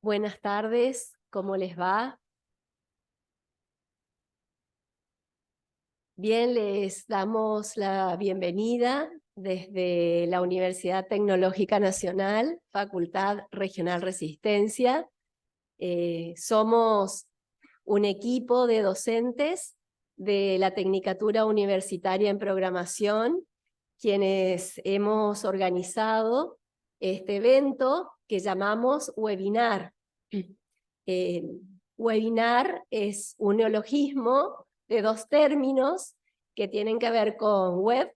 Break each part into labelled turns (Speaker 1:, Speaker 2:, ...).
Speaker 1: Buenas tardes, ¿cómo les va? Bien, les damos la bienvenida desde la Universidad Tecnológica Nacional, Facultad Regional Resistencia. Somos un equipo de docentes de la Tecnicatura Universitaria en Programación, quienes hemos organizado este evento que llamamos webinar. Webinar es un neologismo de dos términos que tienen que ver con web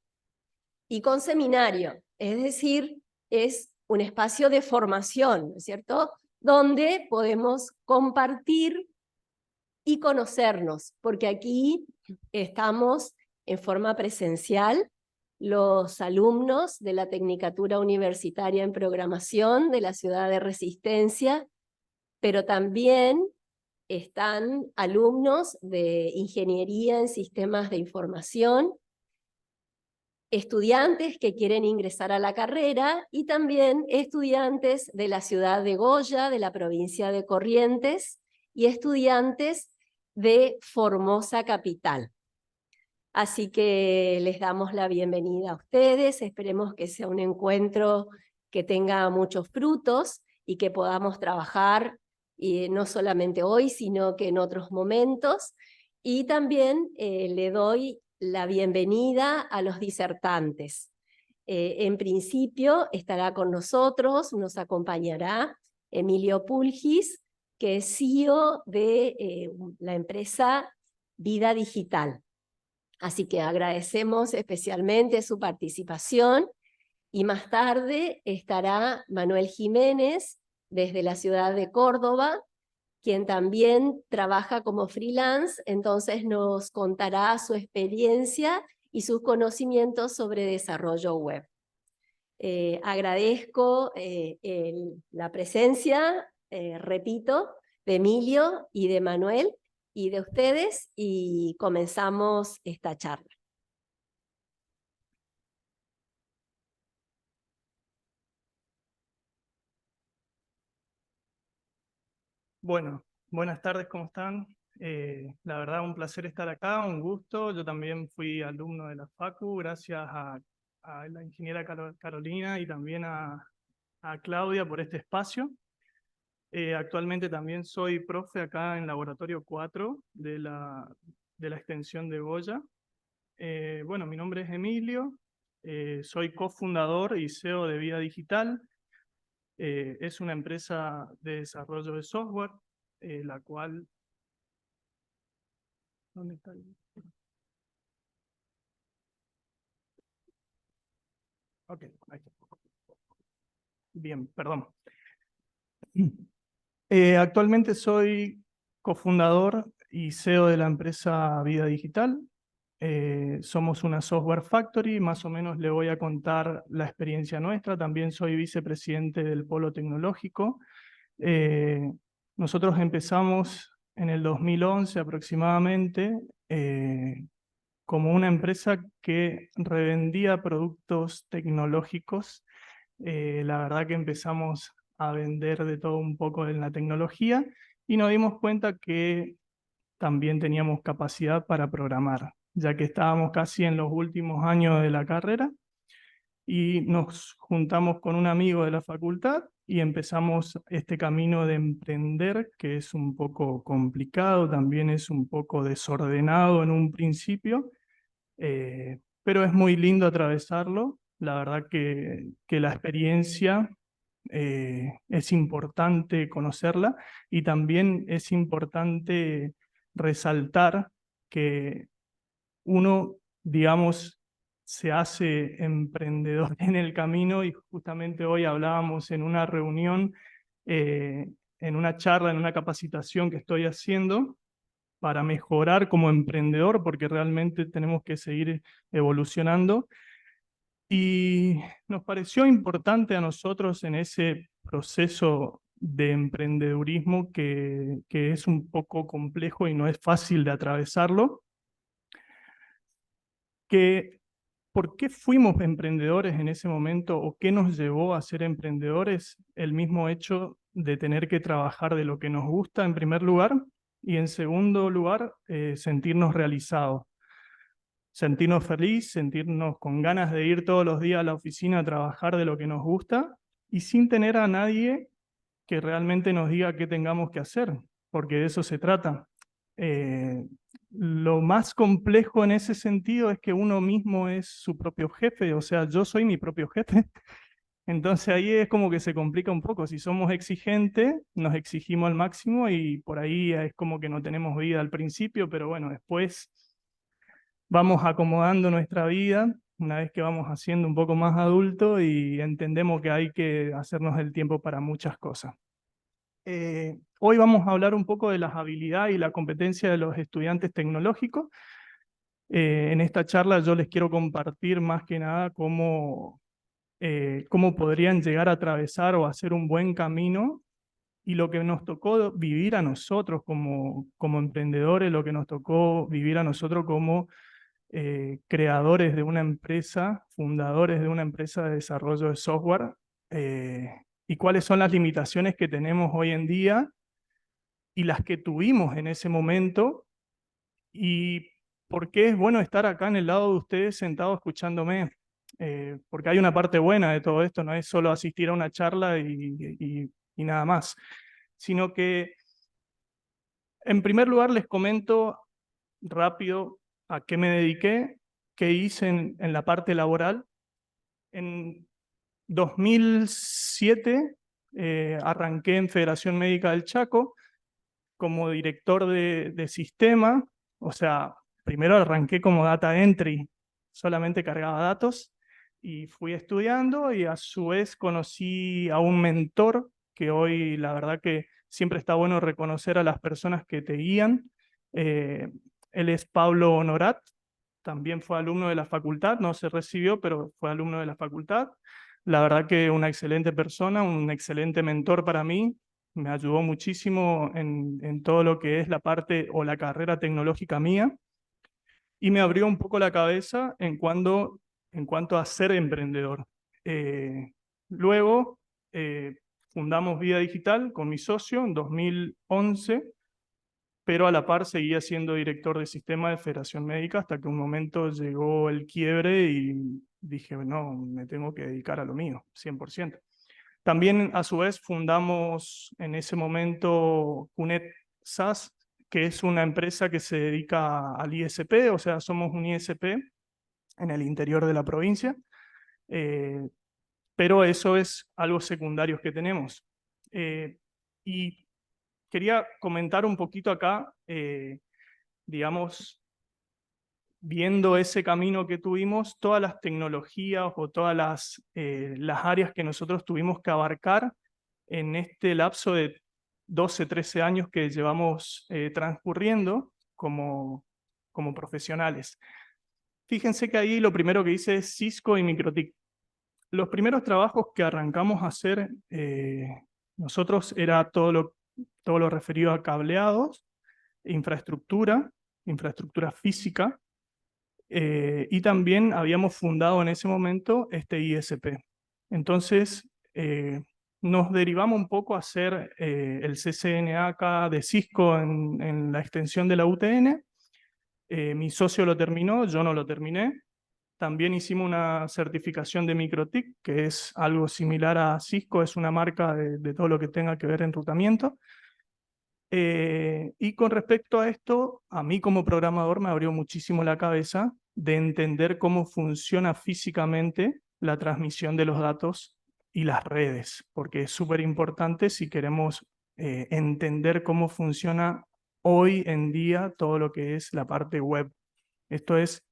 Speaker 1: y con seminario, es decir, es un espacio de formación, ¿no es cierto?, donde podemos compartir y conocernos, porque aquí estamos en forma presencial, los alumnos de la Tecnicatura Universitaria en Programación de la ciudad de Resistencia, pero también están alumnos de Ingeniería en Sistemas de Información, estudiantes que quieren ingresar a la carrera y también estudiantes de la ciudad de Goya, de la provincia de Corrientes, y estudiantes de Formosa Capital. Así que les damos la bienvenida a ustedes, esperemos que sea un encuentro que tenga muchos frutos y que podamos trabajar no solamente hoy, sino que en otros momentos. Y también le doy la bienvenida a los disertantes. En principio estará con nosotros, nos acompañará Emilio Pulgis, que es CEO de la empresa Vida Digital. Así que agradecemos especialmente su participación y más tarde estará Manuel Jiménez desde la ciudad de Córdoba, quien también trabaja como freelance, entonces nos contará su experiencia y sus conocimientos sobre desarrollo web. Agradezco la presencia, repito, de Emilio y de Manuel y de ustedes, y comenzamos esta charla.
Speaker 2: Bueno, buenas tardes, ¿cómo están? La verdad, un placer estar acá, un gusto. Yo también fui alumno de la Facu, gracias a la ingeniera Carolina y también a Claudia por este espacio. Actualmente también soy profe acá en Laboratorio 4 de la extensión de Goya. Bueno, mi nombre es Emilio, soy cofundador y CEO de Vida Digital. Es una empresa de desarrollo de software, la cual... ¿Dónde está? Ok, ahí está. Bien, perdón. Actualmente soy cofundador y CEO de la empresa Vida Digital. Somos una software factory, más o menos le voy a contar la experiencia nuestra. También soy vicepresidente del Polo Tecnológico. Nosotros empezamos en el 2011 aproximadamente como una empresa que revendía productos tecnológicos. La verdad que empezamos a vender de todo un poco en la tecnología y nos dimos cuenta que también teníamos capacidad para programar, ya que estábamos casi en los últimos años de la carrera y nos juntamos con un amigo de la facultad y empezamos este camino de emprender, que es un poco complicado, también es un poco desordenado en un principio, pero es muy lindo atravesarlo. La verdad que la experiencia es importante conocerla y también es importante resaltar que uno, digamos, se hace emprendedor en el camino y justamente hoy hablábamos en una reunión, en una charla, en una capacitación que estoy haciendo para mejorar como emprendedor, porque realmente tenemos que seguir evolucionando. Y nos pareció importante a nosotros en ese proceso de emprendedurismo que es un poco complejo y no es fácil de atravesarlo, que ¿por qué fuimos emprendedores en ese momento o qué nos llevó a ser emprendedores? El mismo hecho de tener que trabajar de lo que nos gusta en primer lugar, y en segundo lugar, sentirnos realizados. Sentirnos feliz, sentirnos con ganas de ir todos los días a la oficina a trabajar de lo que nos gusta y sin tener a nadie que realmente nos diga qué tengamos que hacer, porque de eso se trata. Lo más complejo en ese sentido es que uno mismo es su propio jefe, o sea, yo soy mi propio jefe. Entonces ahí es como que se complica un poco. Si somos exigentes, nos exigimos al máximo y por ahí es como que no tenemos vida al principio, pero bueno, después vamos acomodando nuestra vida una vez que vamos haciendo un poco más adulto y entendemos que hay que hacernos el tiempo para muchas cosas. Hoy vamos a hablar un poco de las habilidades y la competencia de los estudiantes tecnológicos. En esta charla yo les quiero compartir más que nada cómo podrían llegar a atravesar o hacer un buen camino y lo que nos tocó vivir a nosotros como emprendedores, lo que nos tocó vivir a nosotros como creadores de una empresa, fundadores de una empresa de desarrollo de software, y cuáles son las limitaciones que tenemos hoy en día y las que tuvimos en ese momento, y por qué es bueno estar acá en el lado de ustedes sentados escuchándome. Porque hay una parte buena de todo esto, no es solo asistir a una charla y nada más, sino que en primer lugar les comento rápido a qué me dediqué, qué hice en la parte laboral. En 2007 arranqué en Federación Médica del Chaco como director de sistema, o sea, primero arranqué como data entry, solamente cargaba datos y fui estudiando y a su vez conocí a un mentor que hoy la verdad que siempre está bueno reconocer a las personas que te guían. Él es Pablo Honorat, también fue alumno de la facultad, no se recibió, pero fue alumno de la facultad. La verdad que una excelente persona, un excelente mentor para mí, me ayudó muchísimo en todo lo que es la parte o la carrera tecnológica mía y me abrió un poco la cabeza en cuanto a ser emprendedor. Luego fundamos Vida Digital con mi socio en 2011, pero a la par seguía siendo director de sistema de Federación Médica hasta que un momento llegó el quiebre y dije, no, me tengo que dedicar a lo mío, 100%. También a su vez fundamos en ese momento CUNET SAS, que es una empresa que se dedica al ISP, o sea, somos un ISP en el interior de la provincia, pero eso es algo secundario que tenemos. Y quería comentar un poquito acá, digamos, viendo ese camino que tuvimos, todas las tecnologías o todas las áreas que nosotros tuvimos que abarcar en este lapso de 12, 13 años que llevamos transcurriendo como profesionales. Fíjense que ahí lo primero que hice es Cisco y MikroTik. Los primeros trabajos que arrancamos a hacer nosotros era todo lo referido a cableados, infraestructura física, y también habíamos fundado en ese momento este ISP. Entonces, nos derivamos un poco a hacer el CCNA de Cisco en la extensión de la UTN. Mi socio lo terminó, yo no lo terminé. También hicimos una certificación de MikroTik, que es algo similar a Cisco, es una marca de todo lo que tenga que ver enrutamiento. Y con respecto a esto, a mí como programador me abrió muchísimo la cabeza de entender cómo funciona físicamente la transmisión de los datos y las redes, porque es súper importante si queremos entender cómo funciona hoy en día todo lo que es la parte web. Esto es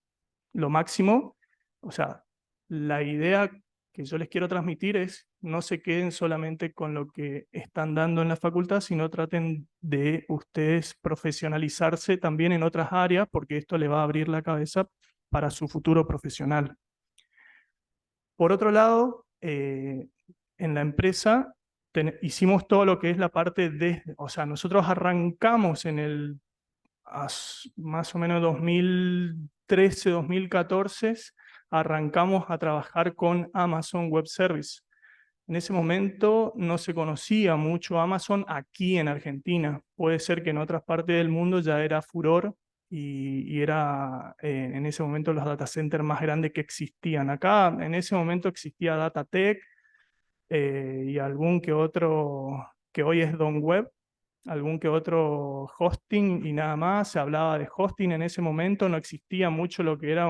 Speaker 2: lo máximo, o sea, la idea que yo les quiero transmitir es no se queden solamente con lo que están dando en la facultad, sino traten de ustedes profesionalizarse también en otras áreas, porque esto le va a abrir la cabeza para su futuro profesional. Por otro lado, en la empresa hicimos todo lo que es la parte de, o sea, nosotros arrancamos en el más o menos 2013, 2014, arrancamos a trabajar con Amazon Web Service. En ese momento no se conocía mucho Amazon aquí en Argentina. Puede ser que en otras partes del mundo ya era furor y era en ese momento los data centers más grandes que existían. Acá en ese momento existía Datatec y algún que otro que hoy es Don Web, algún que otro hosting y nada más. Se hablaba de hosting en ese momento, no existía mucho lo que era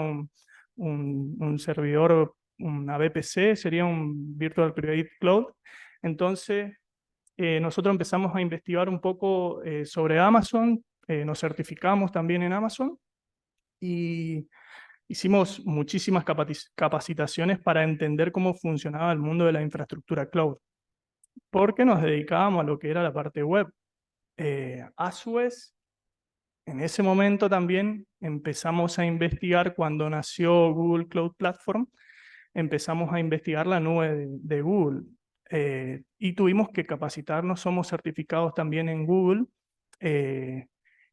Speaker 2: un servidor, una VPC, sería un Virtual Private Cloud. Entonces, nosotros empezamos a investigar un poco sobre Amazon, nos certificamos también en Amazon y hicimos muchísimas capacitaciones para entender cómo funcionaba el mundo de la infraestructura cloud, porque nos dedicábamos a lo que era la parte web. A su vez, en ese momento también empezamos a investigar cuando nació Google Cloud Platform, empezamos a investigar la nube de Google y tuvimos que capacitarnos, somos certificados también en Google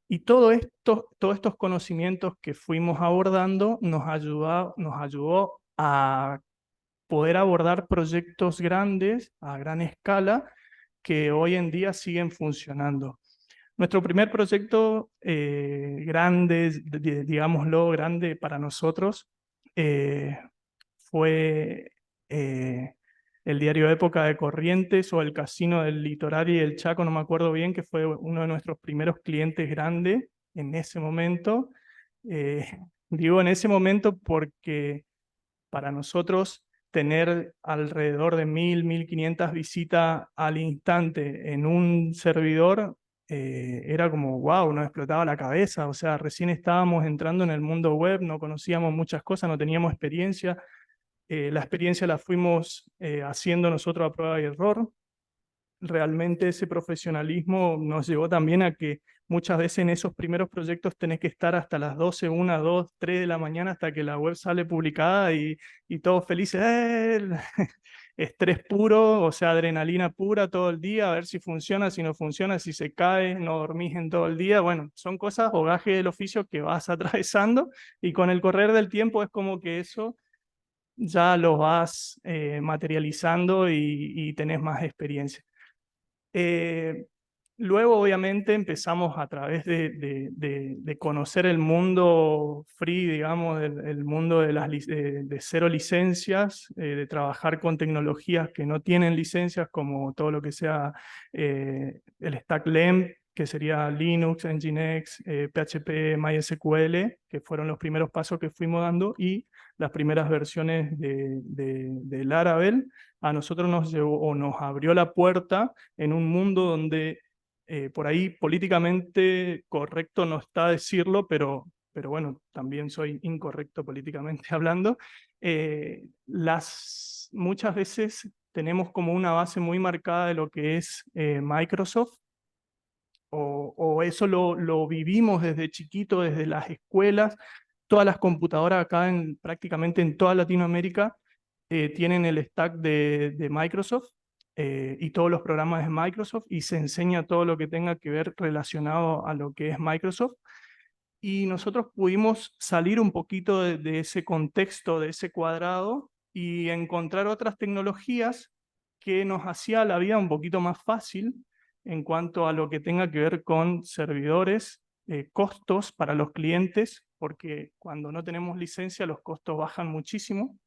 Speaker 2: y todos estos conocimientos que fuimos abordando nos ayudó a poder abordar proyectos grandes a gran escala que hoy en día siguen funcionando. Nuestro primer proyecto grande, digámoslo, grande para nosotros, fue el diario Época de Corrientes o el Casino del Litoral y el Chaco, no me acuerdo bien, que fue uno de nuestros primeros clientes grandes en ese momento. Digo en ese momento porque para nosotros tener alrededor de 1.500 visitas al instante en un servidor era como, wow, nos explotaba la cabeza. O sea, recién estábamos entrando en el mundo web, no conocíamos muchas cosas, no teníamos experiencia. La experiencia la fuimos haciendo nosotros a prueba y error. Realmente ese profesionalismo nos llevó también a que muchas veces en esos primeros proyectos tenés que estar hasta las 12, 1, 2, 3 de la mañana hasta que la web sale publicada y todos felices. Estrés puro, o sea, adrenalina pura todo el día, a ver si funciona, si no funciona, si se cae, no dormís en todo el día. Bueno, son cosas o gajes del oficio que vas atravesando y con el correr del tiempo es como que eso ya lo vas materializando y tenés más experiencia. Luego, obviamente, empezamos a través de conocer el mundo free, digamos, el mundo de cero licencias, de trabajar con tecnologías que no tienen licencias, como todo lo que sea el stack LEM, que sería Linux, Nginx, PHP, MySQL, que fueron los primeros pasos que fuimos dando, y las primeras versiones de Laravel, a nosotros nos llevó o nos abrió la puerta en un mundo donde por ahí políticamente correcto no está decirlo, pero bueno, también soy incorrecto políticamente hablando. Muchas veces tenemos como una base muy marcada de lo que es Microsoft, o eso lo vivimos desde chiquito, desde las escuelas. Todas las computadoras acá prácticamente en toda Latinoamérica tienen el stack de Microsoft y todos los programas de Microsoft y se enseña todo lo que tenga que ver relacionado a lo que es Microsoft. Y nosotros pudimos salir un poquito de ese contexto, de ese cuadrado y encontrar otras tecnologías que nos hacía la vida un poquito más fácil en cuanto a lo que tenga que ver con servidores, costos para los clientes, porque cuando no tenemos licencia los costos bajan muchísimo.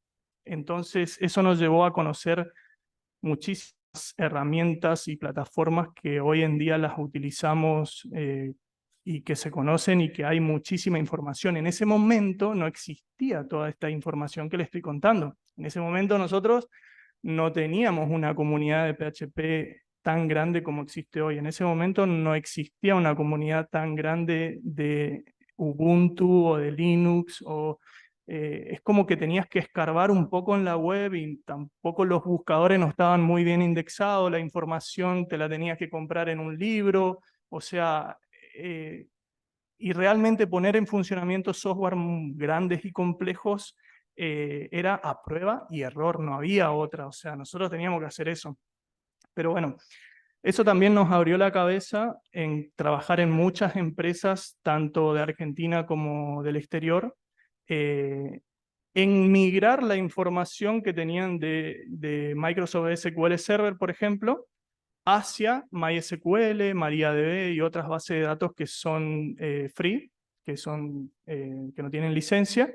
Speaker 2: Entonces, eso nos llevó a conocer muchísimas herramientas y plataformas que hoy en día las utilizamos y que se conocen y que hay muchísima información. En ese momento no existía toda esta información que le estoy contando. En ese momento nosotros no teníamos una comunidad de PHP tan grande como existe hoy. En ese momento no existía una comunidad tan grande de Ubuntu o de Linux es como que tenías que escarbar un poco en la web y tampoco los buscadores no estaban muy bien indexados, la información te la tenías que comprar en un libro, o sea, y realmente poner en funcionamiento software grandes y complejos era a prueba y error, no había otra, o sea, nosotros teníamos que hacer eso. Pero bueno, eso también nos abrió la cabeza en trabajar en muchas empresas, tanto de Argentina como del exterior, en migrar la información que tenían de Microsoft SQL Server, por ejemplo, hacia MySQL, MariaDB y otras bases de datos que son free, que no tienen licencia.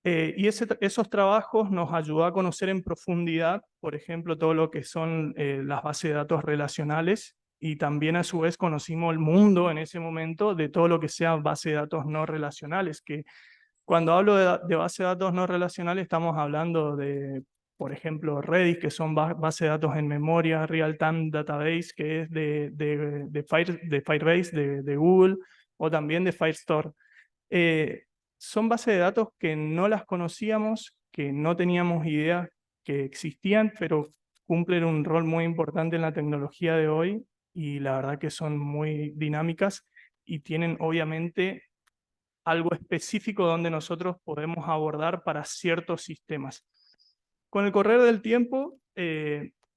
Speaker 2: Y esos trabajos nos ayudó a conocer en profundidad, por ejemplo, todo lo que son las bases de datos relacionales, y también a su vez conocimos el mundo en ese momento de todo lo que sea base de datos no relacionales, que cuando hablo de base de datos no relacionales estamos hablando de, por ejemplo, Redis, que son base de datos en memoria, Real-Time Database, que es de Firebase, de Google, o también de Firestore. Son bases de datos que no las conocíamos, que no teníamos idea que existían, pero cumplen un rol muy importante en la tecnología de hoy, y la verdad que son muy dinámicas y tienen obviamente algo específico donde nosotros podemos abordar para ciertos sistemas. Con el correr del tiempo,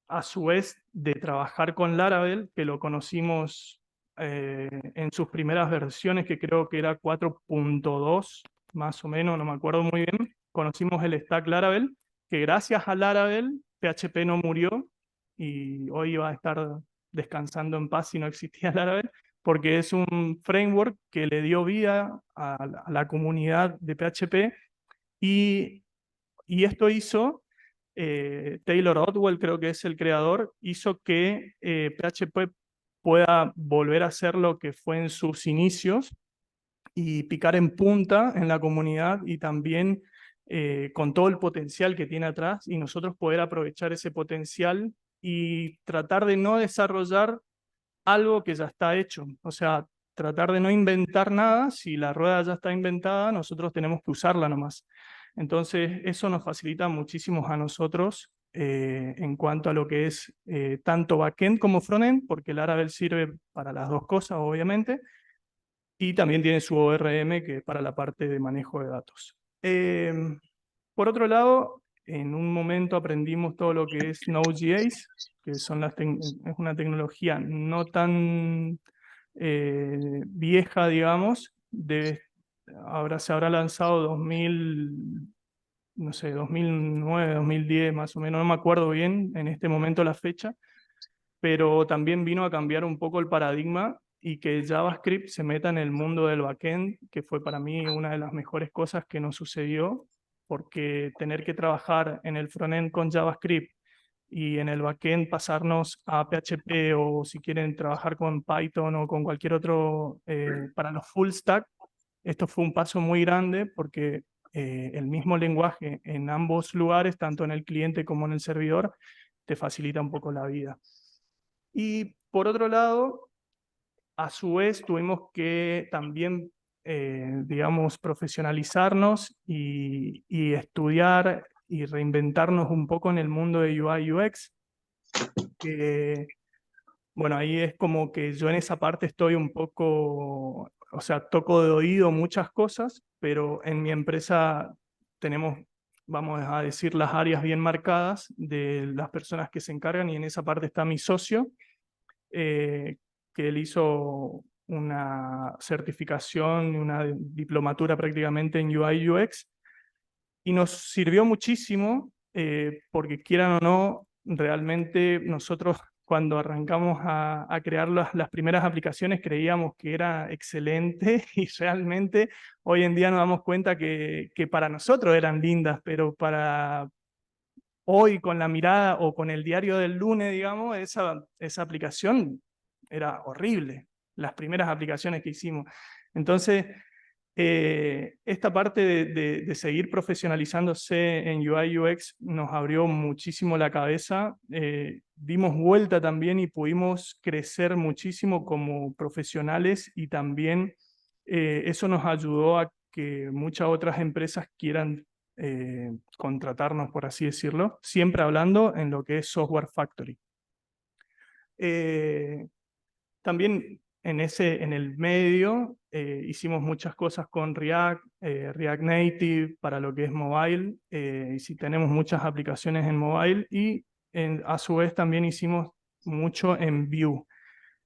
Speaker 2: a su vez de trabajar con Laravel, que lo conocimos en sus primeras versiones, que creo que era 4.2, más o menos, no me acuerdo muy bien, conocimos el stack Laravel, que gracias a Laravel, PHP no murió y hoy va a estar descansando en paz si no existía Laravel, porque es un framework que le dio vida a la comunidad de PHP, y esto hizo, Taylor Otwell creo que es el creador, hizo que PHP pueda volver a ser lo que fue en sus inicios y picar en punta en la comunidad, y también con todo el potencial que tiene atrás, y nosotros poder aprovechar ese potencial y tratar de no desarrollar algo que ya está hecho. O sea, tratar de no inventar nada. Si la rueda ya está inventada, nosotros tenemos que usarla nomás. Entonces, eso nos facilita muchísimo a nosotros en cuanto a lo que es tanto backend como frontend, porque el Laravel sirve para las dos cosas, obviamente, y también tiene su ORM, que es para la parte de manejo de datos. Por otro lado, en un momento aprendimos todo lo que es Node.js, que es una tecnología no tan vieja, digamos. Ahora se habrá lanzado 2000, no sé, 2009, 2010 más o menos, no me acuerdo bien en este momento la fecha, pero también vino a cambiar un poco el paradigma y que JavaScript se meta en el mundo del backend, que fue para mí una de las mejores cosas que nos sucedió, porque tener que trabajar en el frontend con JavaScript y en el backend pasarnos a PHP, o si quieren trabajar con Python o con cualquier otro para los full stack, esto fue un paso muy grande, porque el mismo lenguaje en ambos lugares, tanto en el cliente como en el servidor, te facilita un poco la vida. Y por otro lado, a su vez tuvimos que también, digamos, profesionalizarnos y estudiar y reinventarnos un poco en el mundo de UI UX. Bueno, ahí es como que yo en esa parte estoy un poco, o sea, toco de oído muchas cosas, pero en mi empresa tenemos, vamos a decir, las áreas bien marcadas de las personas que se encargan, y en esa parte está mi socio, que él hizo una certificación, una diplomatura prácticamente en UI UX, y nos sirvió muchísimo, porque quieran o no, realmente nosotros cuando arrancamos a crear las primeras aplicaciones creíamos que era excelente, y realmente hoy en día nos damos cuenta que para nosotros eran lindas, pero para hoy, con la mirada o con el diario del lunes, digamos, esa aplicación era horrible, las primeras aplicaciones que hicimos. Entonces, esta parte de seguir profesionalizándose en UI UX nos abrió muchísimo la cabeza, dimos vuelta también y pudimos crecer muchísimo como profesionales, y también eso nos ayudó a que muchas otras empresas quieran contratarnos, por así decirlo, siempre hablando en lo que es Software Factory. También en el medio hicimos muchas cosas con React, React Native para lo que es mobile, y sí tenemos muchas aplicaciones en mobile, y a su vez también hicimos mucho en Vue.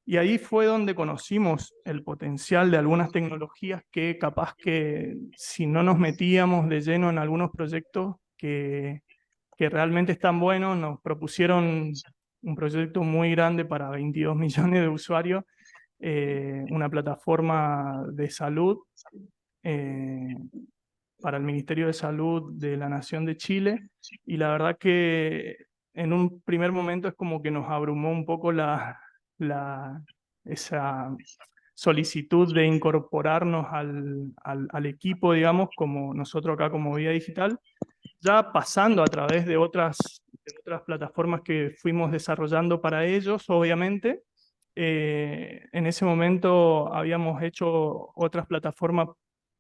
Speaker 2: Y ahí fue donde conocimos el potencial de algunas tecnologías que capaz que si no nos metíamos de lleno en algunos proyectos que realmente están buenos, nos propusieron un proyecto muy grande para 22 millones de usuarios, una plataforma de salud eh, para el Ministerio de Salud de la Nación de Chile, y la verdad que en un primer momento es como que nos abrumó un poco esa solicitud de incorporarnos al equipo, digamos, como nosotros acá como Vía Digital, ya pasando a través de otras plataformas que fuimos desarrollando para ellos, obviamente. En ese momento habíamos hecho otras plataformas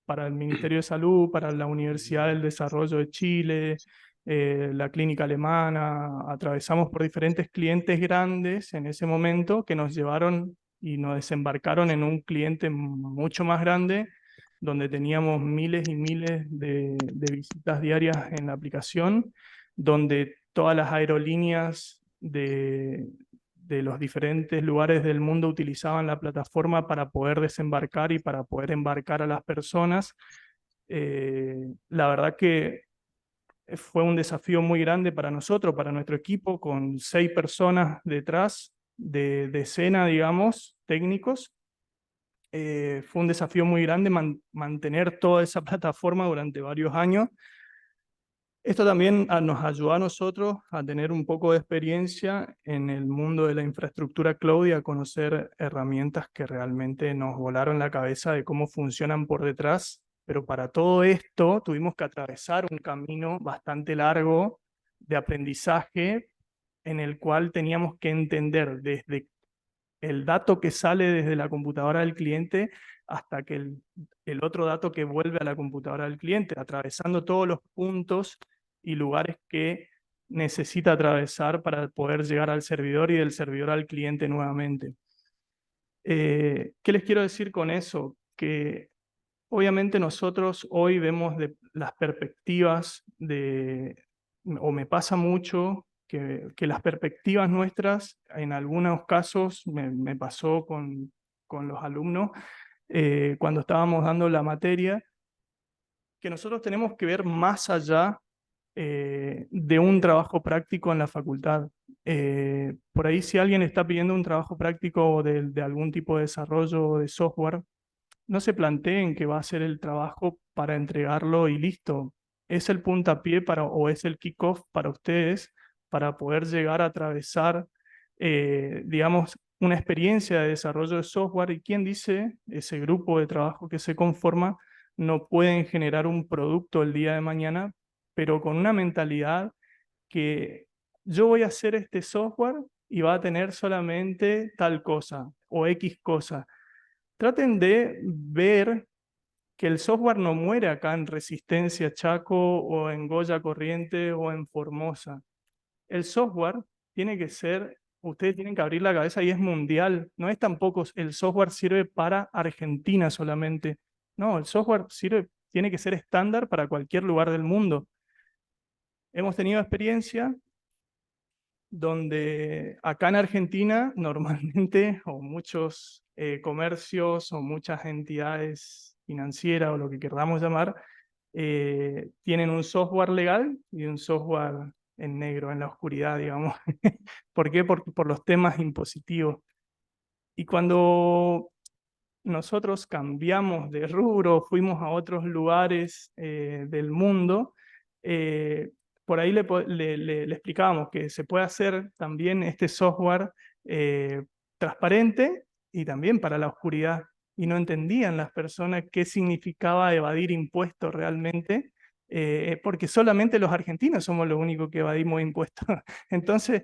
Speaker 2: para el Ministerio de Salud, para la Universidad del Desarrollo de Chile, la Clínica Alemana. Atravesamos por diferentes clientes grandes en ese momento que nos llevaron y nos desembarcaron en un cliente mucho más grande, donde teníamos miles y miles de visitas diarias en la aplicación, donde todas las aerolíneas de los diferentes lugares del mundo utilizaban la plataforma para poder desembarcar y para poder embarcar a las personas. La verdad que fue un desafío muy grande para nosotros, para nuestro equipo, con 6 personas detrás de escena, digamos, técnicos. Fue un desafío muy grande mantener toda esa plataforma durante varios años. Esto también nos ayudó a nosotros a tener un poco de experiencia en el mundo de la infraestructura cloud y a conocer herramientas que realmente nos volaron la cabeza de cómo funcionan por detrás. Pero para todo esto tuvimos que atravesar un camino bastante largo de aprendizaje en el cual teníamos que entender desde el dato que sale desde la computadora del cliente hasta que el otro dato que vuelve a la computadora del cliente, atravesando todos los puntos y lugares que necesita atravesar para poder llegar al servidor y del servidor al cliente nuevamente. ¿Qué les quiero decir con eso? Que obviamente nosotros hoy vemos las perspectivas o me pasa mucho que las perspectivas nuestras, en algunos casos, me pasó con los alumnos, cuando estábamos dando la materia, que nosotros tenemos que ver más allá de un trabajo práctico en la facultad. Por ahí, si alguien está pidiendo un trabajo práctico de algún tipo de desarrollo de software, no se planteen que va a ser el trabajo para entregarlo y listo. Es el puntapié o es el kickoff para ustedes para poder llegar a atravesar, digamos, una experiencia de desarrollo de software. Y quién dice, ese grupo de trabajo que se conforma no pueden generar un producto el día de mañana, pero con una mentalidad que yo voy a hacer este software y va a tener solamente tal cosa o X cosa. Traten de ver que el software no muere acá en Resistencia Chaco o en Goya Corriente o en Formosa. El software tiene que ser, ustedes tienen que abrir la cabeza y es mundial. No es tampoco el software sirve para Argentina solamente. No, el software tiene que ser estándar para cualquier lugar del mundo. Hemos tenido experiencia donde acá en Argentina normalmente o muchos comercios o muchas entidades financieras o lo que queramos llamar, tienen un software legal y un software en negro, en la oscuridad, digamos. ¿Por qué? Por los temas impositivos. Y cuando nosotros cambiamos de rubro, fuimos a otros lugares del mundo, eh, por ahí le explicábamos que se puede hacer también este software transparente y también para la oscuridad. Y no entendían las personas qué significaba evadir impuestos realmente, porque solamente los argentinos somos los únicos que evadimos impuestos. Entonces,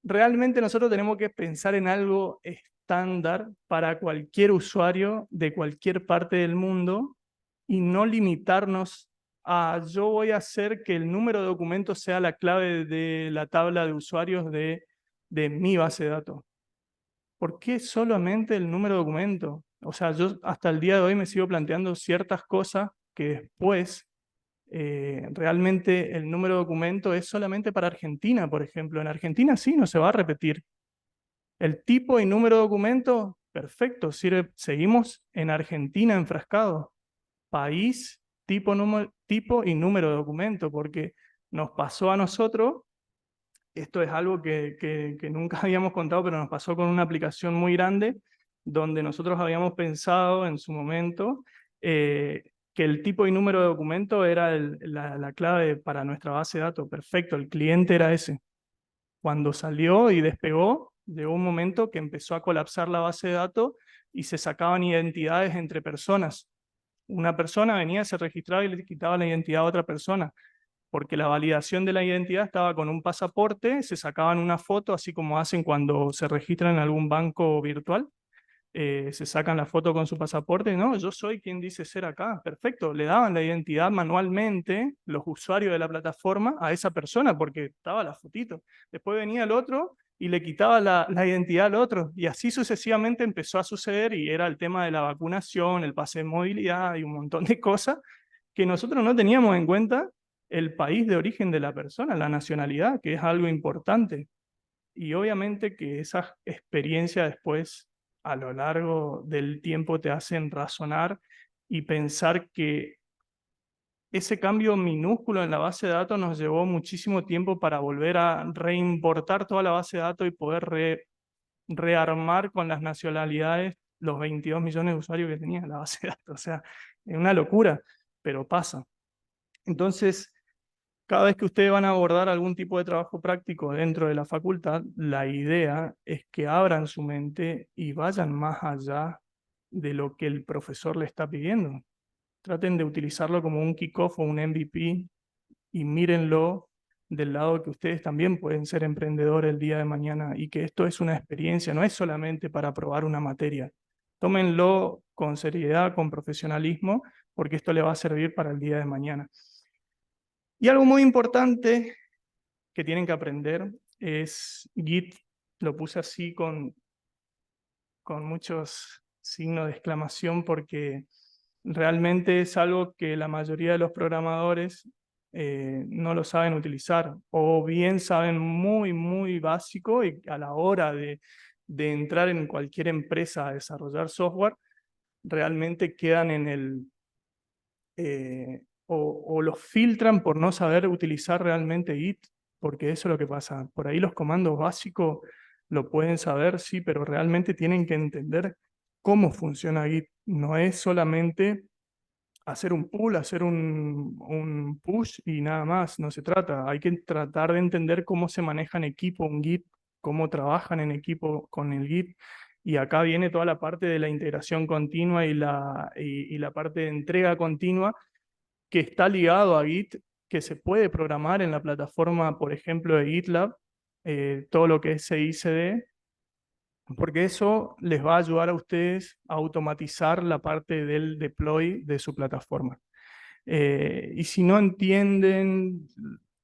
Speaker 2: realmente nosotros tenemos que pensar en algo estándar para cualquier usuario de cualquier parte del mundo y no limitarnos a yo voy a hacer que el número de documentos sea la clave de la tabla de usuarios de mi base de datos. ¿Por qué solamente el número de documentos? O sea, yo hasta el día de hoy me sigo planteando ciertas cosas que después realmente el número de documento es solamente para Argentina, por ejemplo. En Argentina sí, no se va a repetir. El tipo y número de documento, perfecto, sirve. Seguimos en Argentina enfrascados. País, tipo y número de documento, porque nos pasó a nosotros, esto es algo que nunca habíamos contado, pero nos pasó con una aplicación muy grande, donde nosotros habíamos pensado en su momento que el tipo y número de documento era la clave para nuestra base de datos. Perfecto, el cliente era ese. Cuando salió y despegó, llegó un momento que empezó a colapsar la base de datos y se sacaban identidades entre personas. Una persona venía, se registraba y le quitaba la identidad a otra persona, porque la validación de la identidad estaba con un pasaporte, se sacaban una foto, así como hacen cuando se registran en algún banco virtual, se sacan la foto con su pasaporte, no, yo soy quien dice ser acá, perfecto, le daban la identidad manualmente los usuarios de la plataforma a esa persona, porque estaba la fotito. Después venía el otro y le quitaba la identidad al otro, y así sucesivamente empezó a suceder, y era el tema de la vacunación, el pase de movilidad y un montón de cosas que nosotros no teníamos en cuenta el país de origen de la persona, la nacionalidad, que es algo importante. Y obviamente que esas experiencias después, a lo largo del tiempo, te hacen razonar y pensar que ese cambio minúsculo en la base de datos nos llevó muchísimo tiempo para volver a reimportar toda la base de datos y poder rearmar con las nacionalidades los 22 millones de usuarios que tenía la base de datos. O sea, es una locura, pero pasa. Entonces, cada vez que ustedes van a abordar algún tipo de trabajo práctico dentro de la facultad, la idea es que abran su mente y vayan más allá de lo que el profesor le está pidiendo. Traten de utilizarlo como un kickoff o un MVP y mírenlo del lado que ustedes también pueden ser emprendedores el día de mañana, y que esto es una experiencia, no es solamente para aprobar una materia. Tómenlo con seriedad, con profesionalismo, porque esto le va a servir para el día de mañana. Y algo muy importante que tienen que aprender es Git. Lo puse así con muchos signos de exclamación, porque realmente es algo que la mayoría de los programadores no lo saben utilizar, o bien saben muy básico, y a la hora de entrar en cualquier empresa a desarrollar software, realmente quedan en o los filtran por no saber utilizar realmente Git, porque eso es lo que pasa. Por ahí los comandos básicos lo pueden saber, sí, pero realmente tienen que entender cómo funciona Git. No es solamente hacer un pull, hacer un push y nada más, no se trata. Hay que tratar de entender cómo se maneja en equipo un Git, cómo trabajan en equipo con el Git. Y acá viene toda la parte de la integración continua y la parte de entrega continua, que está ligado a Git, que se puede programar en la plataforma, por ejemplo, de GitLab, todo lo que es CI/CD, porque eso les va a ayudar a ustedes a automatizar la parte del deploy de su plataforma. Y si no entienden,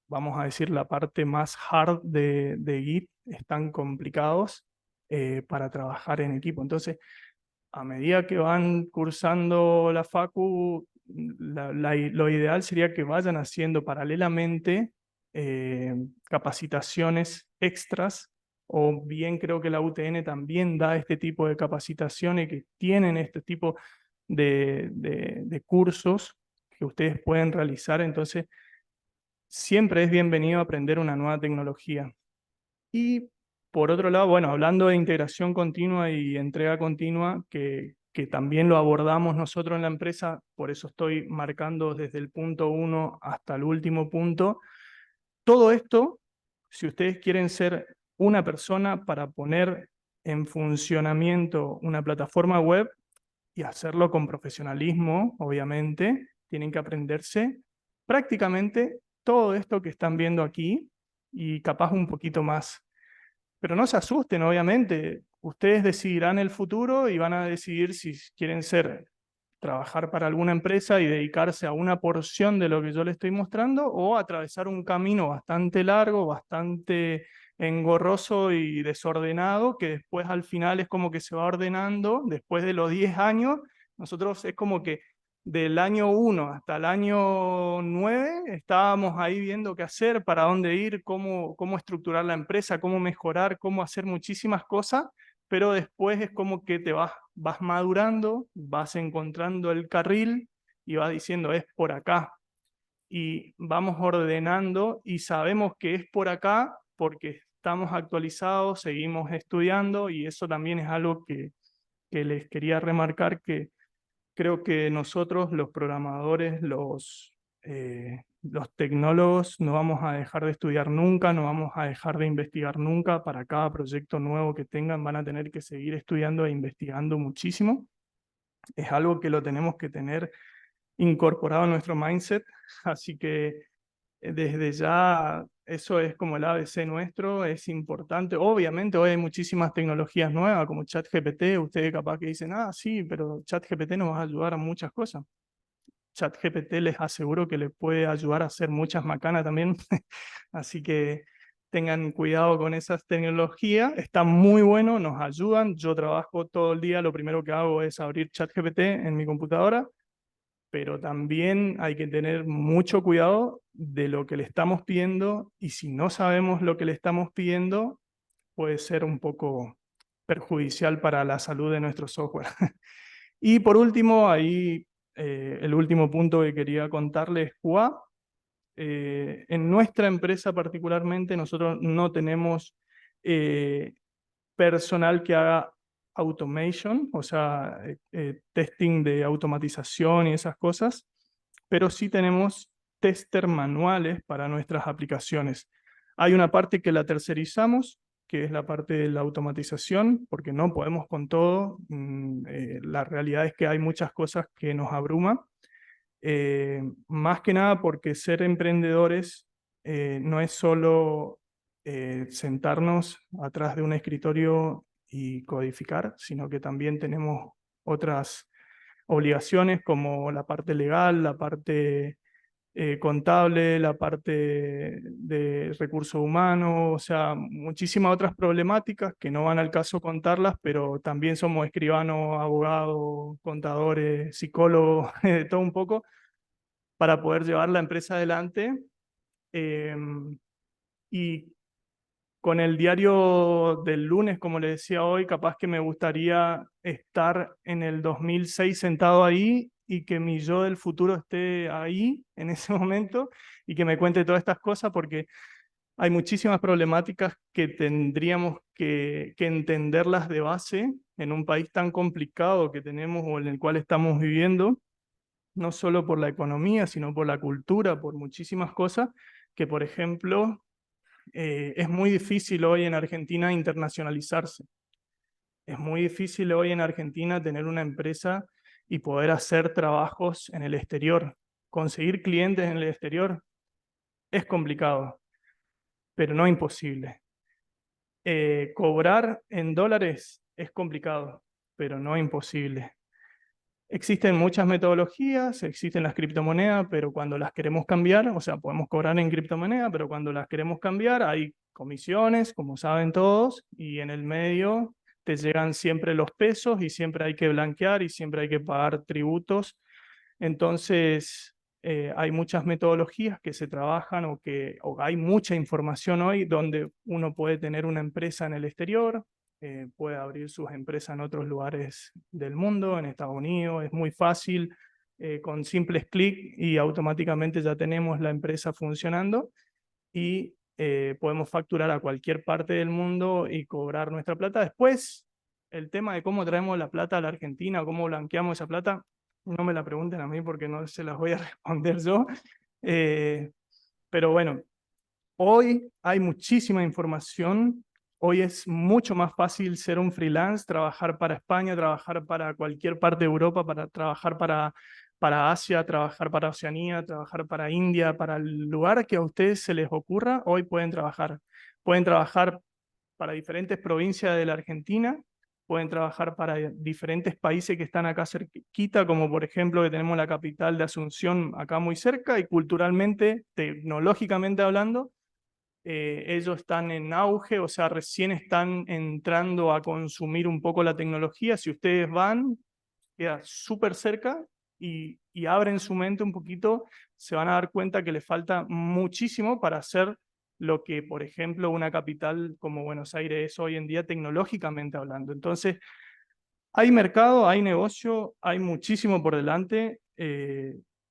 Speaker 2: vamos a decir, la parte más hard de Git, están complicados para trabajar en equipo. Entonces, a medida que van cursando la facu, lo ideal sería que vayan haciendo paralelamente capacitaciones extras, o bien creo que la UTN también da este tipo de capacitaciones, que tienen este tipo de cursos que ustedes pueden realizar. Entonces, siempre es bienvenido aprender una nueva tecnología. Y por otro lado, bueno, hablando de integración continua y entrega continua, que también lo abordamos nosotros en la empresa, por eso estoy marcando desde el punto 1 hasta el último punto. Todo esto, si ustedes quieren ser una persona para poner en funcionamiento una plataforma web y hacerlo con profesionalismo, obviamente, tienen que aprenderse prácticamente todo esto que están viendo aquí, y capaz un poquito más. Pero no se asusten, obviamente. Ustedes decidirán el futuro y van a decidir si quieren trabajar para alguna empresa y dedicarse a una porción de lo que yo les estoy mostrando, o atravesar un camino bastante largo, bastante engorroso y desordenado, que después al final es como que se va ordenando. Después de los 10 años, nosotros es como que del año 1 hasta el año 9 estábamos ahí viendo qué hacer, para dónde ir, cómo estructurar la empresa, cómo mejorar, cómo hacer muchísimas cosas, pero después es como que te vas madurando, vas encontrando el carril y vas diciendo es por acá. Y vamos ordenando y sabemos que es por acá porque estamos actualizados, seguimos estudiando, y eso también es algo que les quería remarcar, que creo que nosotros, los programadores, los tecnólogos, no vamos a dejar de estudiar nunca, no vamos a dejar de investigar nunca. Para cada proyecto nuevo que tengan van a tener que seguir estudiando e investigando muchísimo. Es algo que lo tenemos que tener incorporado en nuestro mindset, así que desde ya eso es como el ABC nuestro, es importante. Obviamente hoy hay muchísimas tecnologías nuevas como ChatGPT, ustedes capaz que dicen, ah, sí, pero ChatGPT nos va a ayudar a muchas cosas. ChatGPT les aseguro que les puede ayudar a hacer muchas macanas también, así que tengan cuidado con esas tecnologías, están muy buenos, nos ayudan. Yo trabajo todo el día, lo primero que hago es abrir ChatGPT en mi computadora, pero también hay que tener mucho cuidado de lo que le estamos pidiendo, y si no sabemos lo que le estamos pidiendo, puede ser un poco perjudicial para la salud de nuestro software. Y por último, ahí el último punto que quería contarles, QA. En nuestra empresa particularmente nosotros no tenemos personal que haga automation, o sea, testing de automatización y esas cosas, pero sí tenemos tester manuales para nuestras aplicaciones. Hay una parte que la tercerizamos, que es la parte de la automatización, porque no podemos con todo. La realidad es que hay muchas cosas que nos abruman. Más que nada porque ser emprendedores no es solo sentarnos atrás de un escritorio y codificar, sino que también tenemos otras obligaciones como la parte legal, la parte contable, la parte de recursos humanos, o sea, muchísimas otras problemáticas que no van al caso contarlas, pero también somos escribanos, abogados, contadores, psicólogos, de todo un poco, para poder llevar la empresa adelante. Y con el diario del lunes, como le decía hoy, capaz que me gustaría estar en el 2006 sentado ahí y que mi yo del futuro esté ahí en ese momento y que me cuente todas estas cosas, porque hay muchísimas problemáticas que tendríamos que entenderlas de base en un país tan complicado que tenemos o en el cual estamos viviendo, no solo por la economía, sino por la cultura, por muchísimas cosas, que por ejemplo es muy difícil hoy en Argentina internacionalizarse. Es muy difícil hoy en Argentina tener una empresa y poder hacer trabajos en el exterior. Conseguir clientes en el exterior es complicado, pero no imposible. Cobrar en dólares es complicado, pero no imposible. Existen muchas metodologías, existen las criptomonedas, pero cuando las queremos cambiar, o sea, podemos cobrar en criptomoneda, pero cuando las queremos cambiar hay comisiones, como saben todos, y en el medio te llegan siempre los pesos y siempre hay que blanquear y siempre hay que pagar tributos. Entonces, hay muchas metodologías que se trabajan o hay mucha información hoy donde uno puede tener una empresa en el exterior, puede abrir sus empresas en otros lugares del mundo, en Estados Unidos, es muy fácil, con simples clics y automáticamente ya tenemos la empresa funcionando y podemos facturar a cualquier parte del mundo y cobrar nuestra plata. Después, el tema de cómo traemos la plata a la Argentina, cómo blanqueamos esa plata, no me la pregunten a mí porque no se las voy a responder yo. Pero bueno, hoy hay muchísima información. Hoy es mucho más fácil ser un freelance, trabajar para España, trabajar para cualquier parte de Europa, trabajar para Asia, trabajar para Oceanía, trabajar para India, para el lugar que a ustedes se les ocurra. Hoy pueden trabajar. Pueden trabajar para diferentes provincias de la Argentina, pueden trabajar para diferentes países que están acá cerquita, como por ejemplo que tenemos la capital de Asunción acá muy cerca, y culturalmente, tecnológicamente hablando, ellos están en auge, o sea, recién están entrando a consumir un poco la tecnología. Si ustedes van, queda súper cerca y y abren su mente un poquito, se van a dar cuenta que les falta muchísimo para hacer lo que, por ejemplo, una capital como Buenos Aires es hoy en día tecnológicamente hablando. Entonces, hay mercado, hay negocio, hay muchísimo por delante.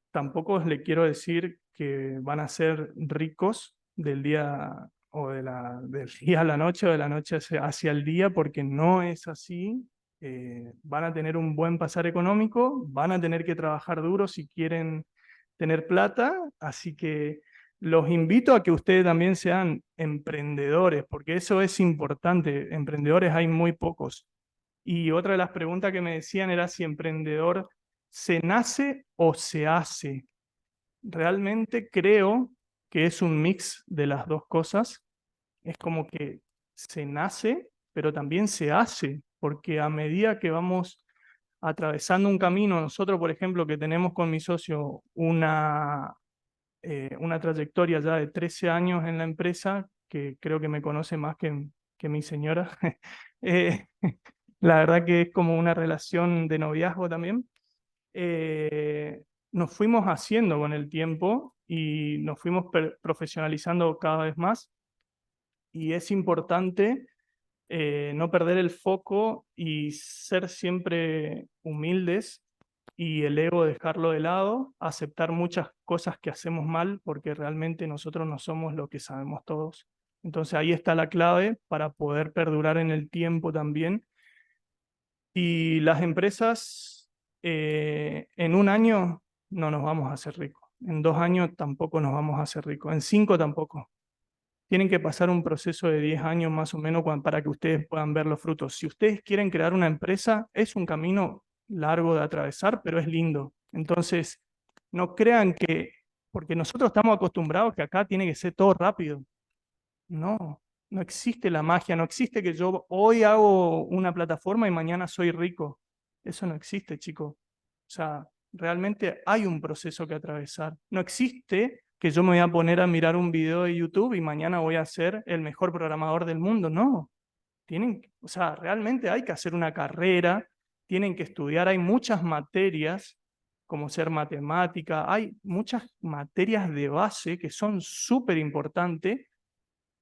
Speaker 2: Tampoco les quiero decir que van a ser ricos del día o del día a la noche o de la noche hacia el día, porque no es así. Van a tener un buen pasar económico, van a tener que trabajar duro si quieren tener plata, así que los invito a que ustedes también sean emprendedores, porque eso es importante. Emprendedores hay muy pocos. Y otra de las preguntas que me decían era si emprendedor se nace o se hace. Realmente creo que es un mix de las dos cosas. Es como que se nace, pero también se hace, porque a medida que vamos atravesando un camino, nosotros, por ejemplo, que tenemos con mi socio una trayectoria ya de 13 años en la empresa, que creo que me conoce más que mi señora, eh, la verdad que es como una relación de noviazgo también. Nos fuimos haciendo con el tiempo y nos fuimos profesionalizando cada vez más. Y es importante no perder el foco y ser siempre humildes y el ego dejarlo de lado, aceptar muchas cosas que hacemos mal porque realmente nosotros no somos lo que sabemos todos. Entonces ahí está la clave para poder perdurar en el tiempo también. Y las empresas, en un año no nos vamos a hacer ricos, en 2 años tampoco nos vamos a hacer ricos, en 5 tampoco. Tienen que pasar un proceso de 10 años más o menos para que ustedes puedan ver los frutos. Si ustedes quieren crear una empresa, es un camino largo de atravesar, pero es lindo. Entonces, no crean que, porque nosotros estamos acostumbrados que acá tiene que ser todo rápido. No, no existe la magia, no existe que yo hoy hago una plataforma y mañana soy rico. Eso no existe, chicos. O sea, realmente hay un proceso que atravesar. No existe que yo me voy a poner a mirar un video de YouTube y mañana voy a ser el mejor programador del mundo. No. O sea, realmente hay que hacer una carrera, tienen que estudiar, hay muchas materias como ser matemática, hay muchas materias de base que son súper importantes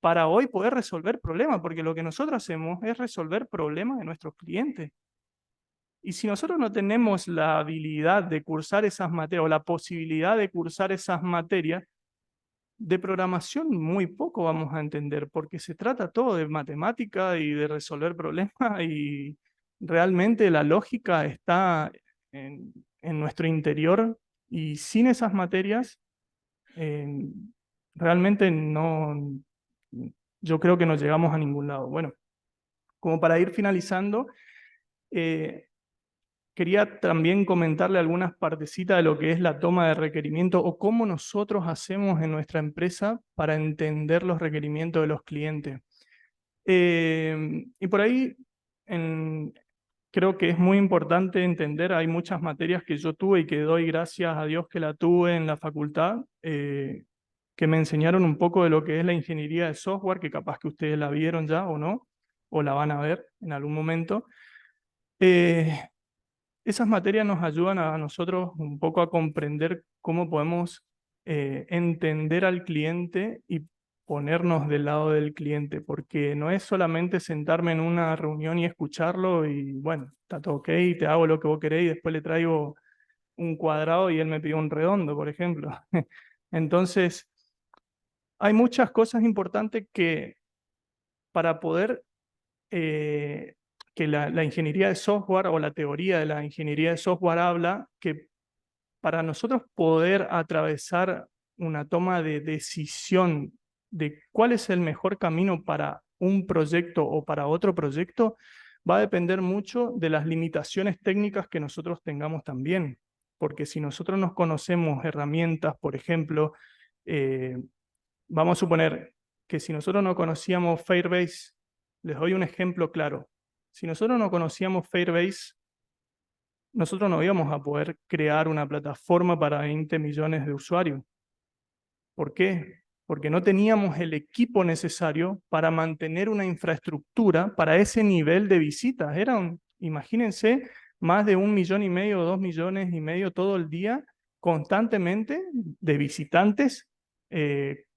Speaker 2: para hoy poder resolver problemas, porque lo que nosotros hacemos es resolver problemas de nuestros clientes. Y si nosotros no tenemos la habilidad de cursar esas materias o la posibilidad de cursar esas materias, de programación muy poco vamos a entender, porque se trata todo de matemática y de resolver problemas y realmente la lógica está en nuestro interior y sin esas materias eh, realmente no, yo creo que no llegamos a ningún lado. Bueno, como para ir finalizando, eh, quería también comentarle algunas partecitas de lo que es la toma de requerimiento o cómo nosotros hacemos en nuestra empresa para entender los requerimientos de los clientes. Y por ahí creo que es muy importante entender, hay muchas materias que yo tuve y que doy gracias a Dios que la tuve en la facultad, que me enseñaron un poco de lo que es la ingeniería de software, que capaz que ustedes la vieron ya o no, o la van a ver en algún momento. Esas materias nos ayudan a nosotros un poco a comprender cómo podemos entender al cliente y ponernos del lado del cliente, porque no es solamente sentarme en una reunión y escucharlo y bueno, está todo ok, te hago lo que vos querés y después le traigo un cuadrado y él me pidió un redondo, por ejemplo. Entonces, hay muchas cosas importantes que para poder que la ingeniería de software o la teoría de la ingeniería de software habla que para nosotros poder atravesar una toma de decisión de cuál es el mejor camino para un proyecto o para otro proyecto, va a depender mucho de las limitaciones técnicas que nosotros tengamos también. Porque si nosotros nos conocemos herramientas, por ejemplo, vamos a suponer que si nosotros no conocíamos Firebase, les doy un ejemplo claro. Si nosotros no conocíamos Firebase, nosotros no íbamos a poder crear una plataforma para 20 millones de usuarios. ¿Por qué? Porque no teníamos el equipo necesario para mantener una infraestructura para ese nivel de visitas. Imagínense, más de 1,5 millones o 2,5 millones todo el día constantemente de visitantes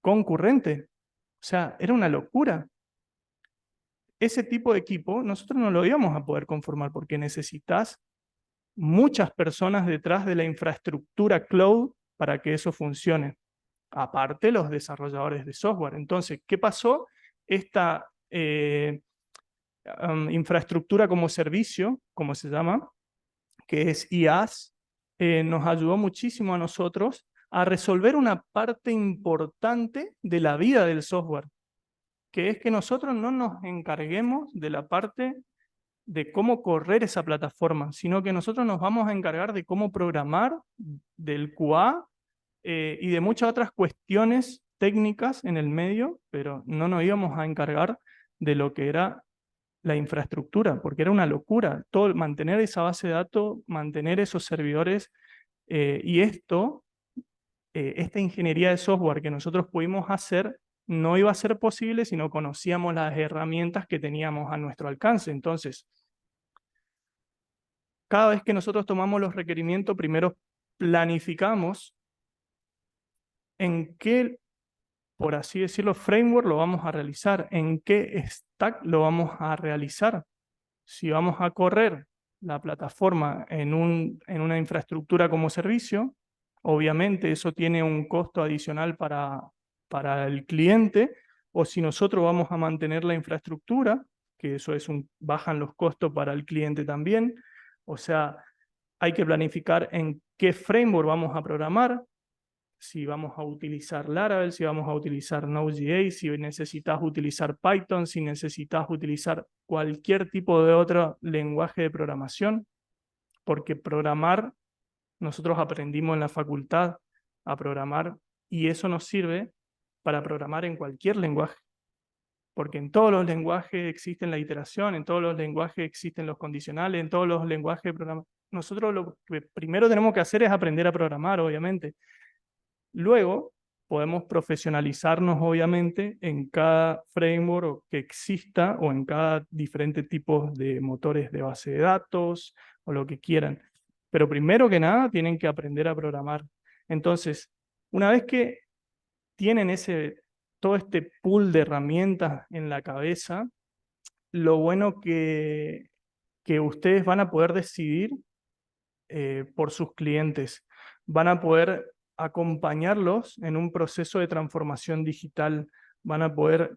Speaker 2: concurrentes. O sea, era una locura. Ese tipo de equipo nosotros no lo íbamos a poder conformar porque necesitas muchas personas detrás de la infraestructura cloud para que eso funcione. Aparte los desarrolladores de software. Entonces, ¿qué pasó? Esta infraestructura como servicio, como se llama, que es IaaS, nos ayudó muchísimo a nosotros a resolver una parte importante de la vida del software, que es que nosotros no nos encarguemos de la parte de cómo correr esa plataforma, sino que nosotros nos vamos a encargar de cómo programar, del QA y de muchas otras cuestiones técnicas en el medio, pero no nos íbamos a encargar de lo que era la infraestructura, porque era una locura. Todo, mantener esa base de datos, mantener esos servidores y esta ingeniería de software que nosotros pudimos hacer no iba a ser posible si no conocíamos las herramientas que teníamos a nuestro alcance. Entonces, cada vez que nosotros tomamos los requerimientos, primero planificamos en qué, por así decirlo, framework lo vamos a realizar, en qué stack lo vamos a realizar. Si vamos a correr la plataforma en una infraestructura como servicio, obviamente eso tiene un costo adicional para el cliente, o si nosotros vamos a mantener la infraestructura, que eso bajan los costos para el cliente también. O sea, hay que planificar en qué framework vamos a programar, si vamos a utilizar Laravel, si vamos a utilizar Node.js, si necesitas utilizar Python, si necesitas utilizar cualquier tipo de otro lenguaje de programación, porque programar, nosotros aprendimos en la facultad a programar y eso nos sirve para programar en cualquier lenguaje, porque en todos los lenguajes existen la iteración, en todos los lenguajes existen los condicionales, en todos los lenguajes de programación. Nosotros lo que primero tenemos que hacer es aprender a programar, obviamente. Luego, podemos profesionalizarnos, obviamente, en cada framework que exista o en cada diferente tipo de motores de base de datos o lo que quieran. Pero primero que nada, tienen que aprender a programar. Entonces, una vez que tienen todo este pool de herramientas en la cabeza, lo bueno que ustedes van a poder decidir por sus clientes. Van a poder acompañarlos en un proceso de transformación digital. Van a poder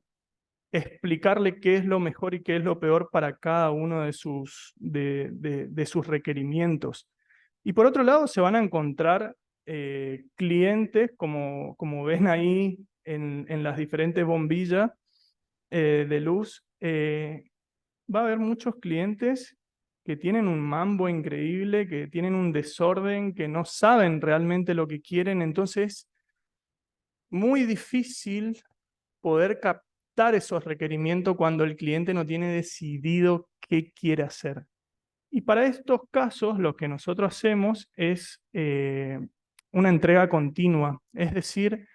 Speaker 2: explicarle qué es lo mejor y qué es lo peor para cada uno de sus requerimientos. Y por otro lado, se van a encontrar clientes, como ven ahí en las diferentes bombillas de luz, va a haber muchos clientes que tienen un mambo increíble, que tienen un desorden, que no saben realmente lo que quieren, entonces muy difícil poder captar esos requerimientos cuando el cliente no tiene decidido qué quiere hacer. Y para estos casos lo que nosotros hacemos es una entrega continua, es decir,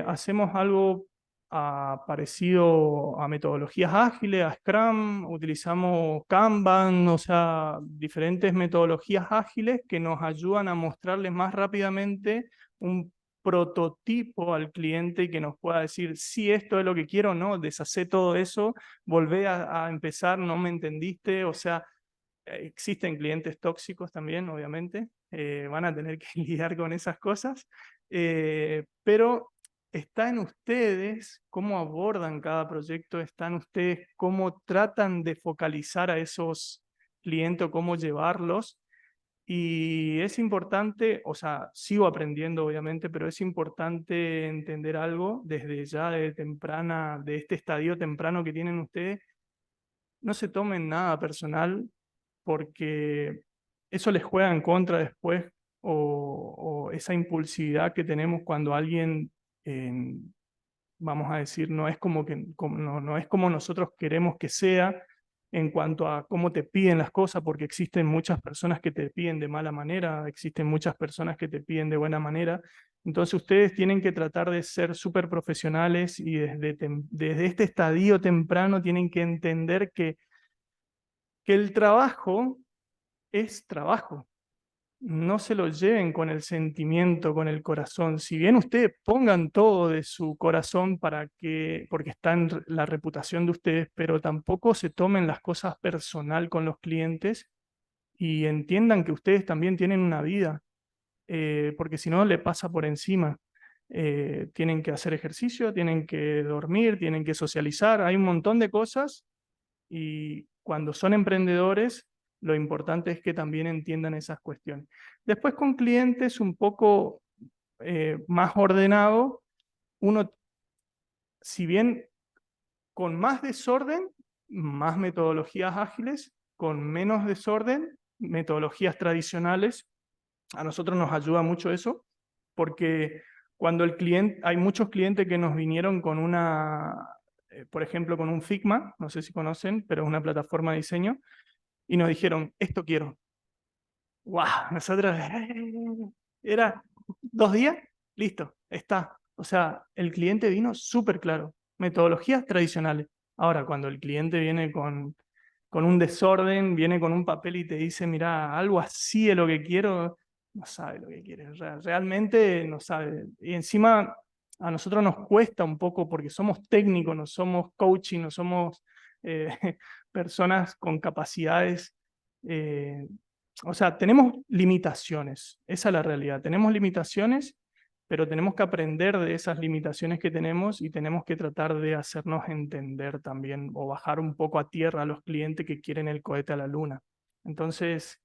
Speaker 2: hacemos algo parecido a metodologías ágiles, a Scrum, utilizamos Kanban, o sea, diferentes metodologías ágiles que nos ayudan a mostrarles más rápidamente un prototipo al cliente y que nos pueda decir si esto es lo que quiero o no, deshacer todo eso, volver a empezar, no me entendiste, o sea, existen clientes tóxicos también, obviamente, van a tener que lidiar con esas cosas, pero está en ustedes cómo abordan cada proyecto, está en ustedes cómo tratan de focalizar a esos clientes o cómo llevarlos. Y es importante, o sea, sigo aprendiendo obviamente, pero es importante entender algo desde ya de este estadio temprano que tienen ustedes. No se tomen nada personal porque eso les juega en contra después o esa impulsividad que tenemos cuando alguien, vamos a decir, no es no es como nosotros queremos que sea en cuanto a cómo te piden las cosas, porque existen muchas personas que te piden de mala manera, existen muchas personas que te piden de buena manera. Entonces ustedes tienen que tratar de ser súper profesionales y desde este estadio temprano tienen que entender que el trabajo es trabajo. no se lo lleven con el sentimiento, con el corazón. Si bien ustedes pongan todo de su corazón porque está en la reputación de ustedes, pero tampoco se tomen las cosas personal con los clientes y entiendan que ustedes también tienen una vida, porque si no le pasa por encima. Tienen que hacer ejercicio, tienen que dormir, tienen que socializar, hay un montón de cosas y cuando son emprendedores, lo importante es que también entiendan esas cuestiones. Después con clientes un poco más ordenado, uno, si bien con más desorden, más metodologías ágiles, con menos desorden, metodologías tradicionales, a nosotros nos ayuda mucho eso, porque cuando el cliente, hay muchos clientes que nos vinieron con por ejemplo, con un Figma, no sé si conocen, pero es una plataforma de diseño, y nos dijeron, esto quiero. ¡Wow! Nosotros, era 2 días, listo, está. O sea, el cliente vino súper claro, metodologías tradicionales. Ahora, cuando el cliente viene con un desorden, viene con un papel y te dice, mira, algo así es lo que quiero, no sabe lo que quiere, realmente no sabe. Y encima a nosotros nos cuesta un poco porque somos técnicos, no somos coaching, no somos eh, personas con capacidades. eh, o sea, tenemos limitaciones, esa es la realidad, tenemos limitaciones, pero tenemos que aprender de esas limitaciones que tenemos y tenemos que tratar de hacernos entender también o bajar un poco a tierra a los clientes que quieren el cohete a la luna. Entonces,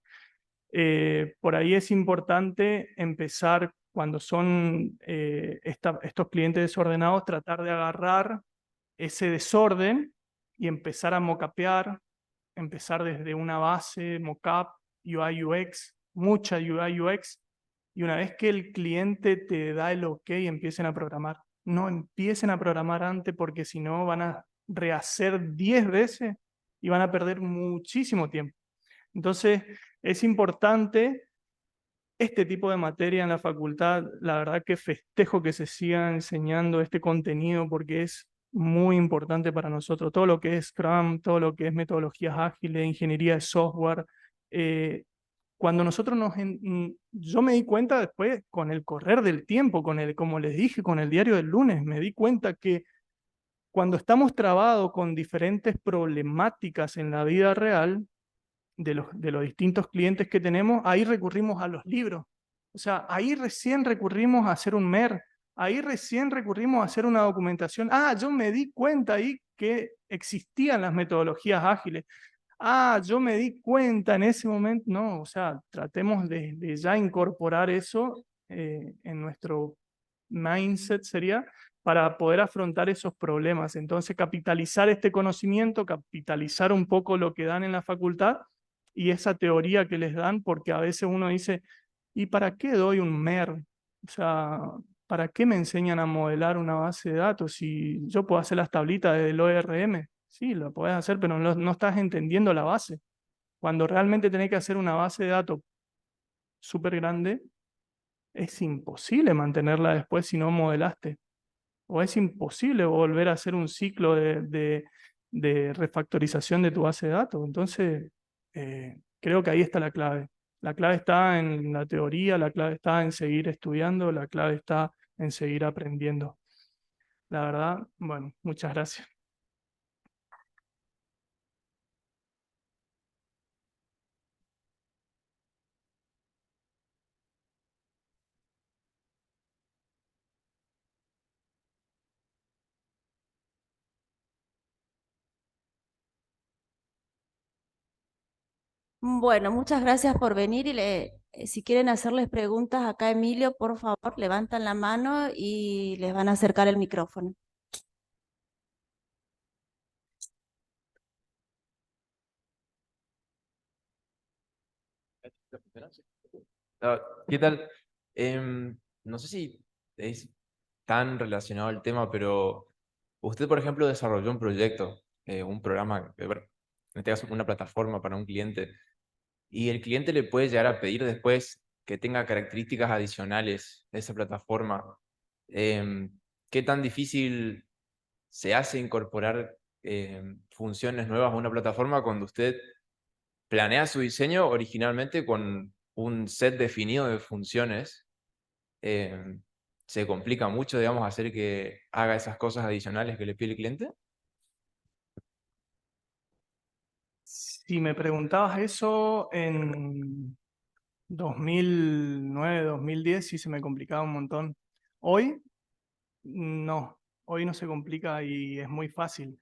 Speaker 2: por ahí es importante empezar cuando son estos clientes desordenados, tratar de agarrar ese desorden y empezar a mocapear, empezar desde una base, mockup, UI, UX, mucha UI, UX, y una vez que el cliente te da el ok, empiecen a programar. No empiecen a programar antes porque si no van a rehacer 10 veces y van a perder muchísimo tiempo. Entonces, es importante este tipo de materia en la facultad. La verdad que festejo que se siga enseñando este contenido porque es muy importante para nosotros. Todo lo que es Scrum, todo lo que es metodologías ágiles, ingeniería de software. Cuando nosotros yo me di cuenta después, con el correr del tiempo, como les dije, con el diario del lunes, me di cuenta que cuando estamos trabados con diferentes problemáticas en la vida real, de los distintos clientes que tenemos, ahí recurrimos a los libros. O sea, ahí recién recurrimos a hacer un MER, ahí recién recurrimos a hacer una documentación. Ah, yo me di cuenta ahí que existían las metodologías ágiles. Ah, yo me di cuenta en ese momento. No, o sea, tratemos de ya incorporar eso en nuestro mindset, sería, para poder afrontar esos problemas. Entonces, capitalizar este conocimiento, capitalizar un poco lo que dan en la facultad y esa teoría que les dan, porque a veces uno dice, ¿y para qué doy un MER? O sea, ¿para qué me enseñan a modelar una base de datos si yo puedo hacer las tablitas del ORM? Sí, lo puedes hacer, pero no estás entendiendo la base. Cuando realmente tenés que hacer una base de datos súper grande, es imposible mantenerla después si no modelaste. O es imposible volver a hacer un ciclo de refactorización de tu base de datos. Entonces, creo que ahí está la clave. La clave está en la teoría, la clave está en seguir estudiando, la clave está en seguir aprendiendo. La verdad, bueno, muchas gracias.
Speaker 3: Bueno, muchas gracias por venir y si quieren hacerles preguntas acá, Emilio, por favor, levantan la mano y les van a acercar el micrófono.
Speaker 4: Ah, ¿qué tal? No sé si es tan relacionado al tema, pero usted, por ejemplo, desarrolló un proyecto, un programa, en este caso una plataforma para un cliente, y el cliente le puede llegar a pedir después que tenga características adicionales de esa plataforma. Em, ¿Qué tan difícil se hace incorporar funciones nuevas a una plataforma cuando usted planea su diseño originalmente con un set definido de funciones, se complica mucho, digamos, hacer que haga esas cosas adicionales que le pide el cliente.
Speaker 2: Si me preguntabas eso en 2009, 2010, sí se me complicaba un montón. Hoy, no. Hoy no se complica y es muy fácil.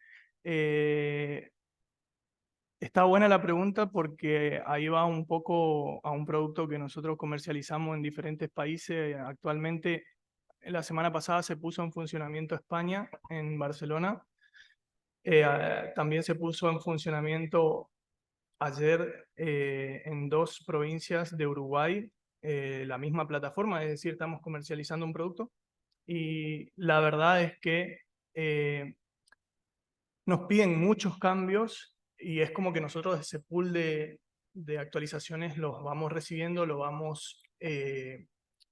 Speaker 2: Está buena la pregunta porque ahí va un poco a un producto que nosotros comercializamos en diferentes países. Actualmente, la semana pasada se puso en funcionamiento España, en Barcelona. También se puso en funcionamiento ayer en 2 provincias de Uruguay la misma plataforma, es decir, estamos comercializando un producto. Y la verdad es que nos piden muchos cambios y es como que nosotros ese pool de actualizaciones los vamos recibiendo, lo vamos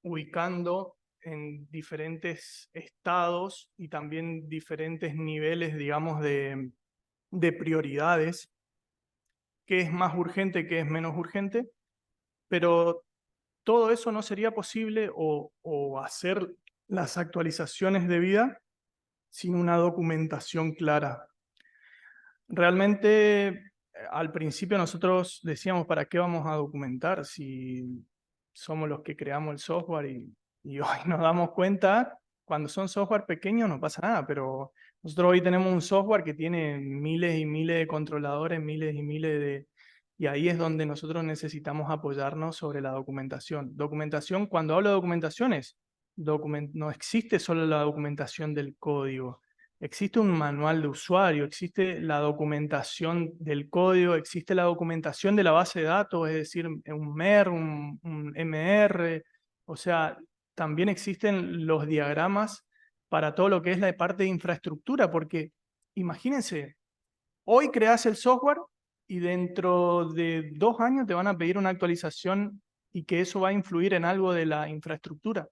Speaker 2: ubicando en diferentes estados y también diferentes niveles, digamos, de prioridades, qué es más urgente, qué es menos urgente, pero todo eso no sería posible o hacer las actualizaciones de vida sin una documentación clara. Realmente, al principio nosotros decíamos, ¿para qué vamos a documentar si somos los que creamos el software? Y hoy nos damos cuenta, cuando son software pequeños no pasa nada, pero nosotros hoy tenemos un software que tiene miles y miles de controladores, miles y miles de... Y ahí es donde nosotros necesitamos apoyarnos sobre la documentación. Documentación, cuando hablo de documentaciones, no existe solo la documentación del código. Existe un manual de usuario, existe la documentación del código, existe la documentación de la base de datos, es decir, un MER, un MR, o sea, también existen los diagramas para todo lo que es la parte de infraestructura, porque imagínense, hoy creas el software y dentro de 2 años te van a pedir una actualización y que eso va a influir en algo de la infraestructura.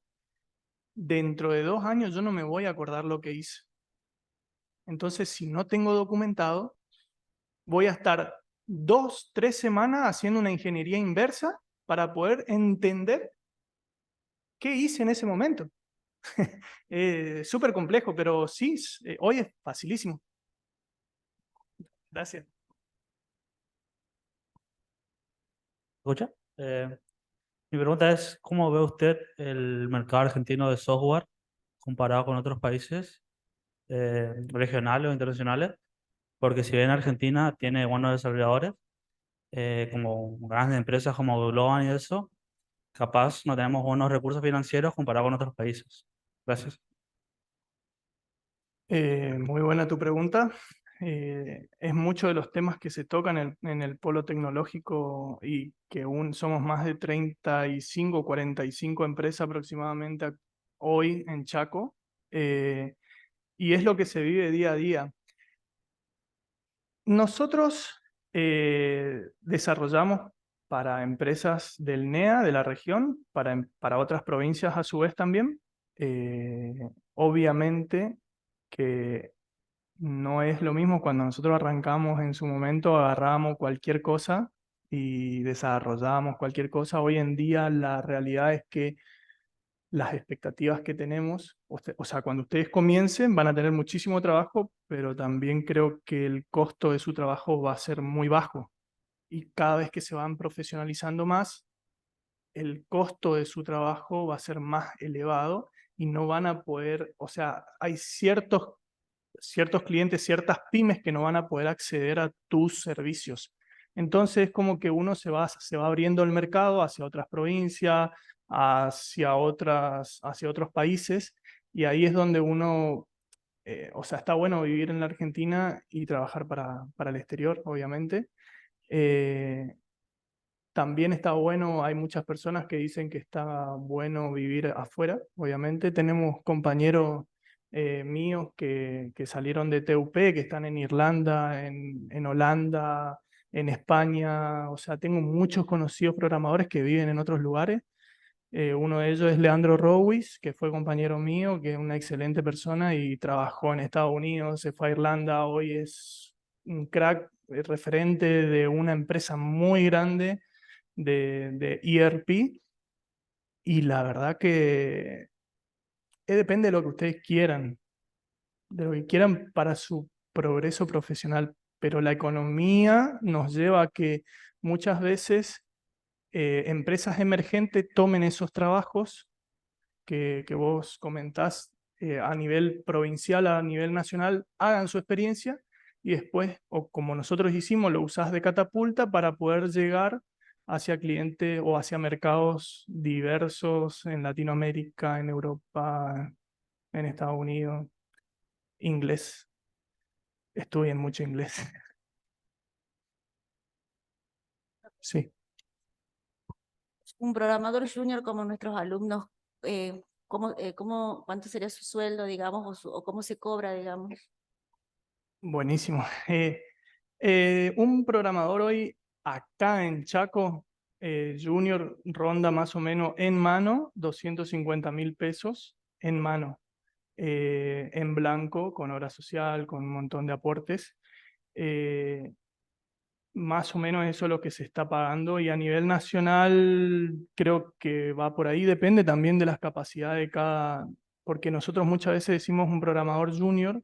Speaker 2: Dentro de 2 años yo no me voy a acordar lo que hice. Entonces, si no tengo documentado, voy a estar 2, 3 semanas haciendo una ingeniería inversa para poder entender qué hice en ese momento. Súper complejo, pero sí, hoy es facilísimo. Gracias.
Speaker 5: ¿Escucha? Mi pregunta es, ¿cómo ve usted el mercado argentino de software comparado con otros países regionales o internacionales? Porque si bien Argentina tiene buenos desarrolladores, como grandes empresas como Globan y eso, capaz no tenemos buenos recursos financieros comparado con otros países. Gracias.
Speaker 2: Muy buena tu pregunta. Es mucho de los temas que se tocan en el polo tecnológico y que somos más de 35, 45 empresas aproximadamente hoy en Chaco. Y es lo que se vive día a día. Nosotros desarrollamos para empresas del NEA, de la región, para otras provincias a su vez también. Obviamente que no es lo mismo cuando nosotros arrancamos en su momento, agarrábamos cualquier cosa y desarrollábamos cualquier cosa. Hoy en día la realidad es que las expectativas que tenemos, o sea, cuando ustedes comiencen van a tener muchísimo trabajo, pero también creo que el costo de su trabajo va a ser muy bajo. Y cada vez que se van profesionalizando más, el costo de su trabajo va a ser más elevado y no van a poder, o sea, hay ciertos clientes, ciertas pymes que no van a poder acceder a tus servicios. Entonces, como que uno se va abriendo el mercado hacia otras provincias, hacia otros países, y ahí es donde uno, o sea, está bueno vivir en la Argentina y trabajar para el exterior, obviamente. También está bueno, hay muchas personas que dicen que está bueno vivir afuera, obviamente. Tenemos compañeros míos que salieron de TUP, que están en Irlanda, en Holanda, en España. O sea, tengo muchos conocidos programadores que viven en otros lugares. Uno de ellos es Leandro Rowis, que fue compañero mío, que es una excelente persona y trabajó en Estados Unidos, se fue a Irlanda, hoy es un crack referente de una empresa muy grande de ERP, y la verdad que depende de lo que ustedes quieran, de lo que quieran para su progreso profesional, pero la economía nos lleva a que muchas veces empresas emergentes tomen esos trabajos que vos comentás a nivel provincial, a nivel nacional, hagan su experiencia y después, o como nosotros hicimos, lo usás de catapulta para poder llegar hacia clientes o hacia mercados diversos en Latinoamérica, en Europa, en Estados Unidos. Inglés. Estudian mucho inglés. Sí.
Speaker 3: Un programador junior como nuestros alumnos, cuánto sería su sueldo, digamos, o cómo se cobra, digamos?
Speaker 2: Buenísimo. Un programador hoy acá en Chaco, junior, ronda más o menos en mano 250.000 pesos en mano, en blanco, con hora social, con un montón de aportes. Más o menos eso es lo que se está pagando, y a nivel nacional creo que va por ahí, depende también de las capacidades de cada, porque nosotros muchas veces decimos un programador junior,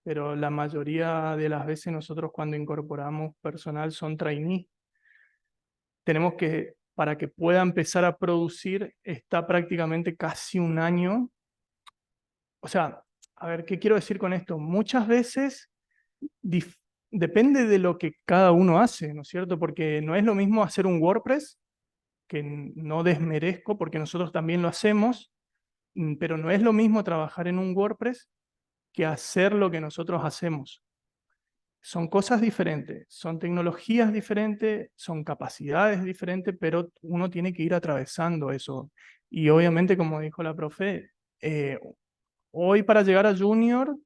Speaker 2: pero la mayoría de las veces nosotros cuando incorporamos personal son trainees. Tenemos que, para que pueda empezar a producir, está prácticamente casi un año. O sea, a ver, ¿qué quiero decir con esto? Muchas veces dif- depende de lo que cada uno hace, ¿no es cierto? Porque no es lo mismo hacer un WordPress, que no desmerezco porque nosotros también lo hacemos, pero no es lo mismo trabajar en un WordPress que hacer lo que nosotros hacemos. Son cosas diferentes, son tecnologías diferentes, son capacidades diferentes, pero uno tiene que ir atravesando eso. Y obviamente, como dijo la profe, hoy para llegar a junior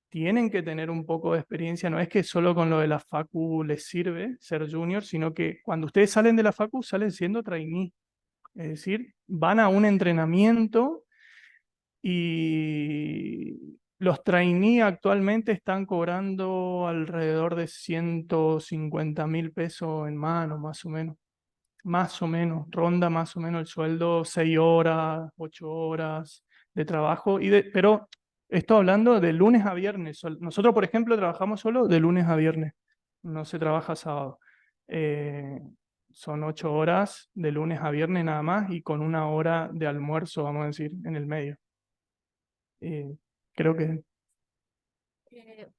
Speaker 2: tienen que tener un poco de experiencia. No es que solo con lo de la facu les sirve ser junior, sino que cuando ustedes salen de la facu salen siendo trainee. Es decir, van a un entrenamiento, y los trainees actualmente están cobrando alrededor de 150.000 pesos en mano, más o menos. Más o menos, ronda más o menos el sueldo, 6 horas, 8 horas de trabajo. Pero estoy hablando de lunes a viernes. Nosotros, por ejemplo, trabajamos solo de lunes a viernes. No se trabaja sábado. Eh, Son 8 horas de lunes a viernes nada más, y con una hora de almuerzo, vamos a decir, en el medio. Creo que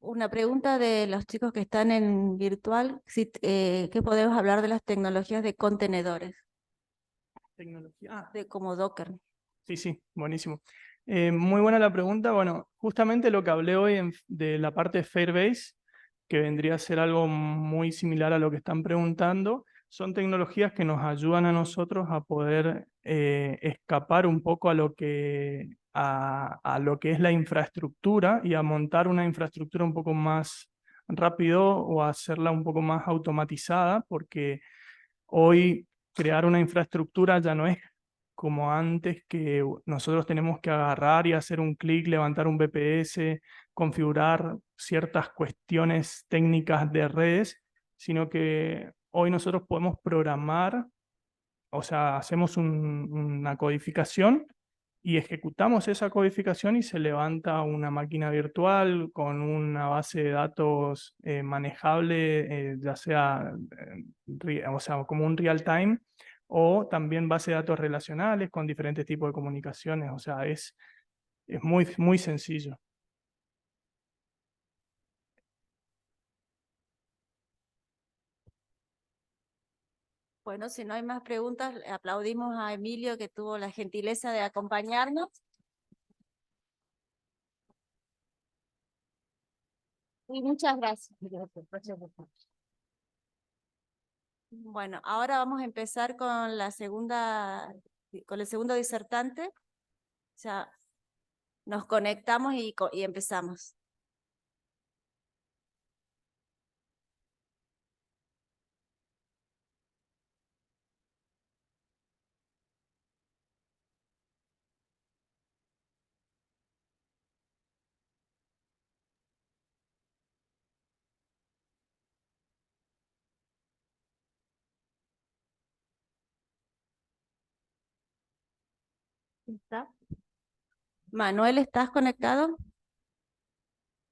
Speaker 3: Una pregunta de los chicos que están en virtual, si, ¿qué podemos hablar de las tecnologías de contenedores,
Speaker 2: tecnología.
Speaker 3: de como Docker?
Speaker 2: Sí, sí, buenísimo. Muy buena la pregunta. Bueno, justamente lo que hablé hoy de la parte de Firebase, que vendría a ser algo muy similar a lo que están preguntando, son tecnologías que nos ayudan a nosotros a poder escapar un poco a lo que es la infraestructura, y a montar una infraestructura un poco más rápido, o a hacerla un poco más automatizada, porque hoy crear una infraestructura ya no es como antes, que nosotros tenemos que agarrar y hacer un clic, levantar un VPS, configurar ciertas cuestiones técnicas de redes, sino que hoy nosotros podemos programar, o sea, hacemos una codificación y ejecutamos esa codificación, y se levanta una máquina virtual con una base de datos manejable, ya sea, o sea, como un real time, o también base de datos relacionales con diferentes tipos de comunicaciones. O sea, es muy, muy sencillo.
Speaker 3: Bueno, si no hay más preguntas, le aplaudimos a Emilio que tuvo la gentileza de acompañarnos. Y muchas gracias. Bueno, ahora vamos a empezar con con el segundo disertante. Ya nos conectamos y empezamos. ¿Está? Manuel, ¿estás conectado?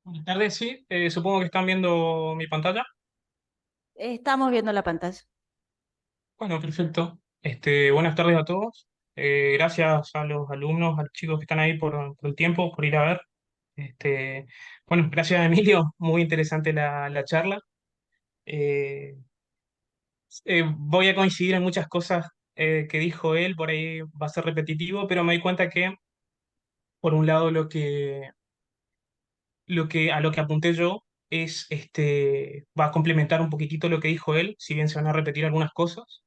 Speaker 6: Buenas tardes, sí. Supongo que están viendo mi pantalla.
Speaker 3: Estamos viendo la pantalla.
Speaker 6: Bueno, perfecto. Buenas tardes a todos. Gracias a los alumnos, a los chicos que están ahí por el tiempo, por ir a ver. Este, bueno, gracias a Emilio, muy interesante la charla. Eh, Voy a coincidir en muchas cosas que dijo él, por ahí va a ser repetitivo, pero me doy cuenta que, por un lado, a lo que apunté yo es, va a complementar un poquitito lo que dijo él, si bien se van a repetir algunas cosas.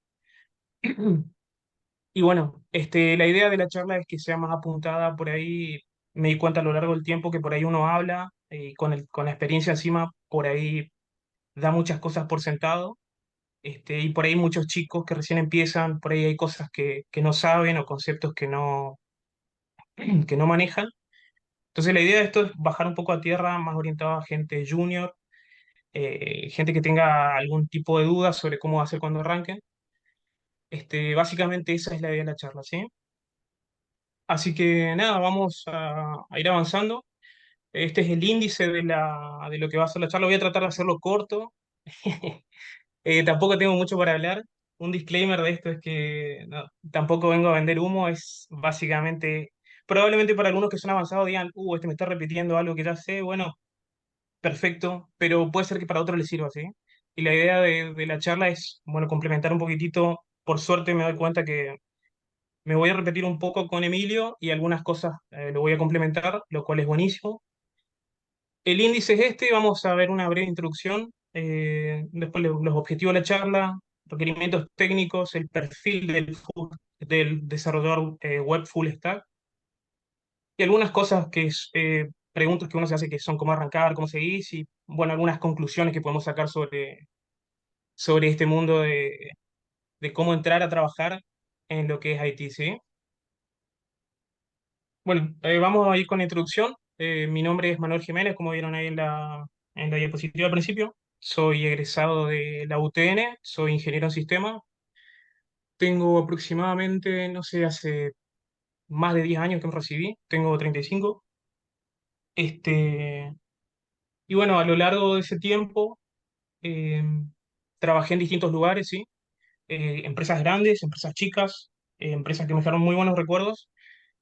Speaker 6: Y bueno, la idea de la charla es que sea más apuntada por ahí. Me di cuenta a lo largo del tiempo que por ahí uno habla y con la experiencia encima, por ahí da muchas cosas por sentado. Y por ahí muchos chicos que recién empiezan, por ahí hay cosas que no saben o conceptos que no manejan. Entonces la idea de esto es bajar un poco a tierra, más orientado a gente junior, gente que tenga algún tipo de dudas sobre cómo hacer cuando arranquen. Básicamente esa es la idea de la charla, ¿sí? Así que nada, vamos a ir avanzando. Este es el índice de lo que va a ser la charla. Voy a tratar de hacerlo corto. Tampoco tengo mucho para hablar. Un disclaimer de esto es que tampoco vengo a vender humo. Es básicamente, probablemente para algunos que son avanzados digan, este me está repitiendo algo que ya sé. Bueno, perfecto, pero puede ser que para otros les sirva, ¿sí? Y la idea de la charla es, bueno, complementar un poquitito. Por suerte me doy cuenta que me voy a repetir un poco con Emilio y algunas cosas lo voy a complementar, lo cual es buenísimo. El índice es este, vamos a ver una breve introducción, después los objetivos de la charla, requerimientos técnicos, el perfil del desarrollador web full stack y algunas cosas preguntas que uno se hace que son cómo arrancar, cómo seguir y bueno, algunas conclusiones que podemos sacar sobre este mundo de cómo entrar a trabajar en lo que es IT, ¿sí? Bueno, vamos a ir con la introducción. Mi nombre es Manuel Jiménez, como vieron ahí en la diapositiva al principio. Soy egresado de la UTN, soy ingeniero en sistemas. Tengo aproximadamente, no sé, hace más de 10 años que me recibí, tengo 35. Este, y bueno, a lo largo de ese tiempo eh, trabajé en distintos lugares, ¿sí? Empresas grandes, empresas chicas, empresas que me dejaron muy buenos recuerdos.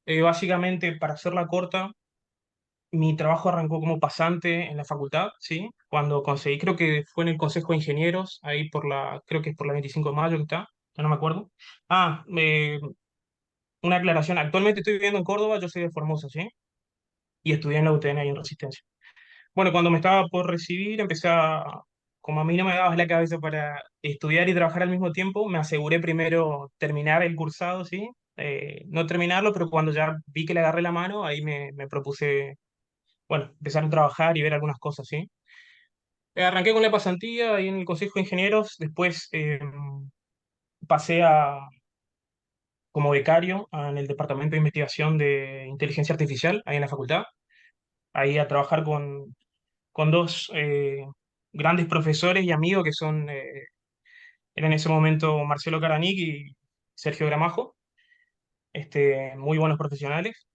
Speaker 6: Básicamente, para hacerla corta, mi trabajo arrancó como pasante en la facultad, ¿sí? Cuando conseguí, creo que fue en el Consejo de Ingenieros, ahí creo que es por la 25 de mayo que está, ya no me acuerdo. Ah, una aclaración, actualmente estoy viviendo en Córdoba, yo soy de Formosa, ¿sí? Y estudié en la UTN ahí en Resistencia. Bueno, cuando me estaba por recibir, como a mí no me daba la cabeza para estudiar y trabajar al mismo tiempo, me aseguré primero terminar el cursado, ¿sí? No terminarlo, pero cuando ya vi que le agarré la mano, ahí me propuse, bueno, empezar a trabajar y ver algunas cosas, ¿sí? Arranqué con la pasantía ahí en el Consejo de Ingenieros, después pasé como becario en el Departamento de Investigación de Inteligencia Artificial, ahí en la facultad, ahí a trabajar con dos grandes profesores y amigos que eran en ese momento Marcelo Caranic y Sergio Gramajo, muy buenos profesionales.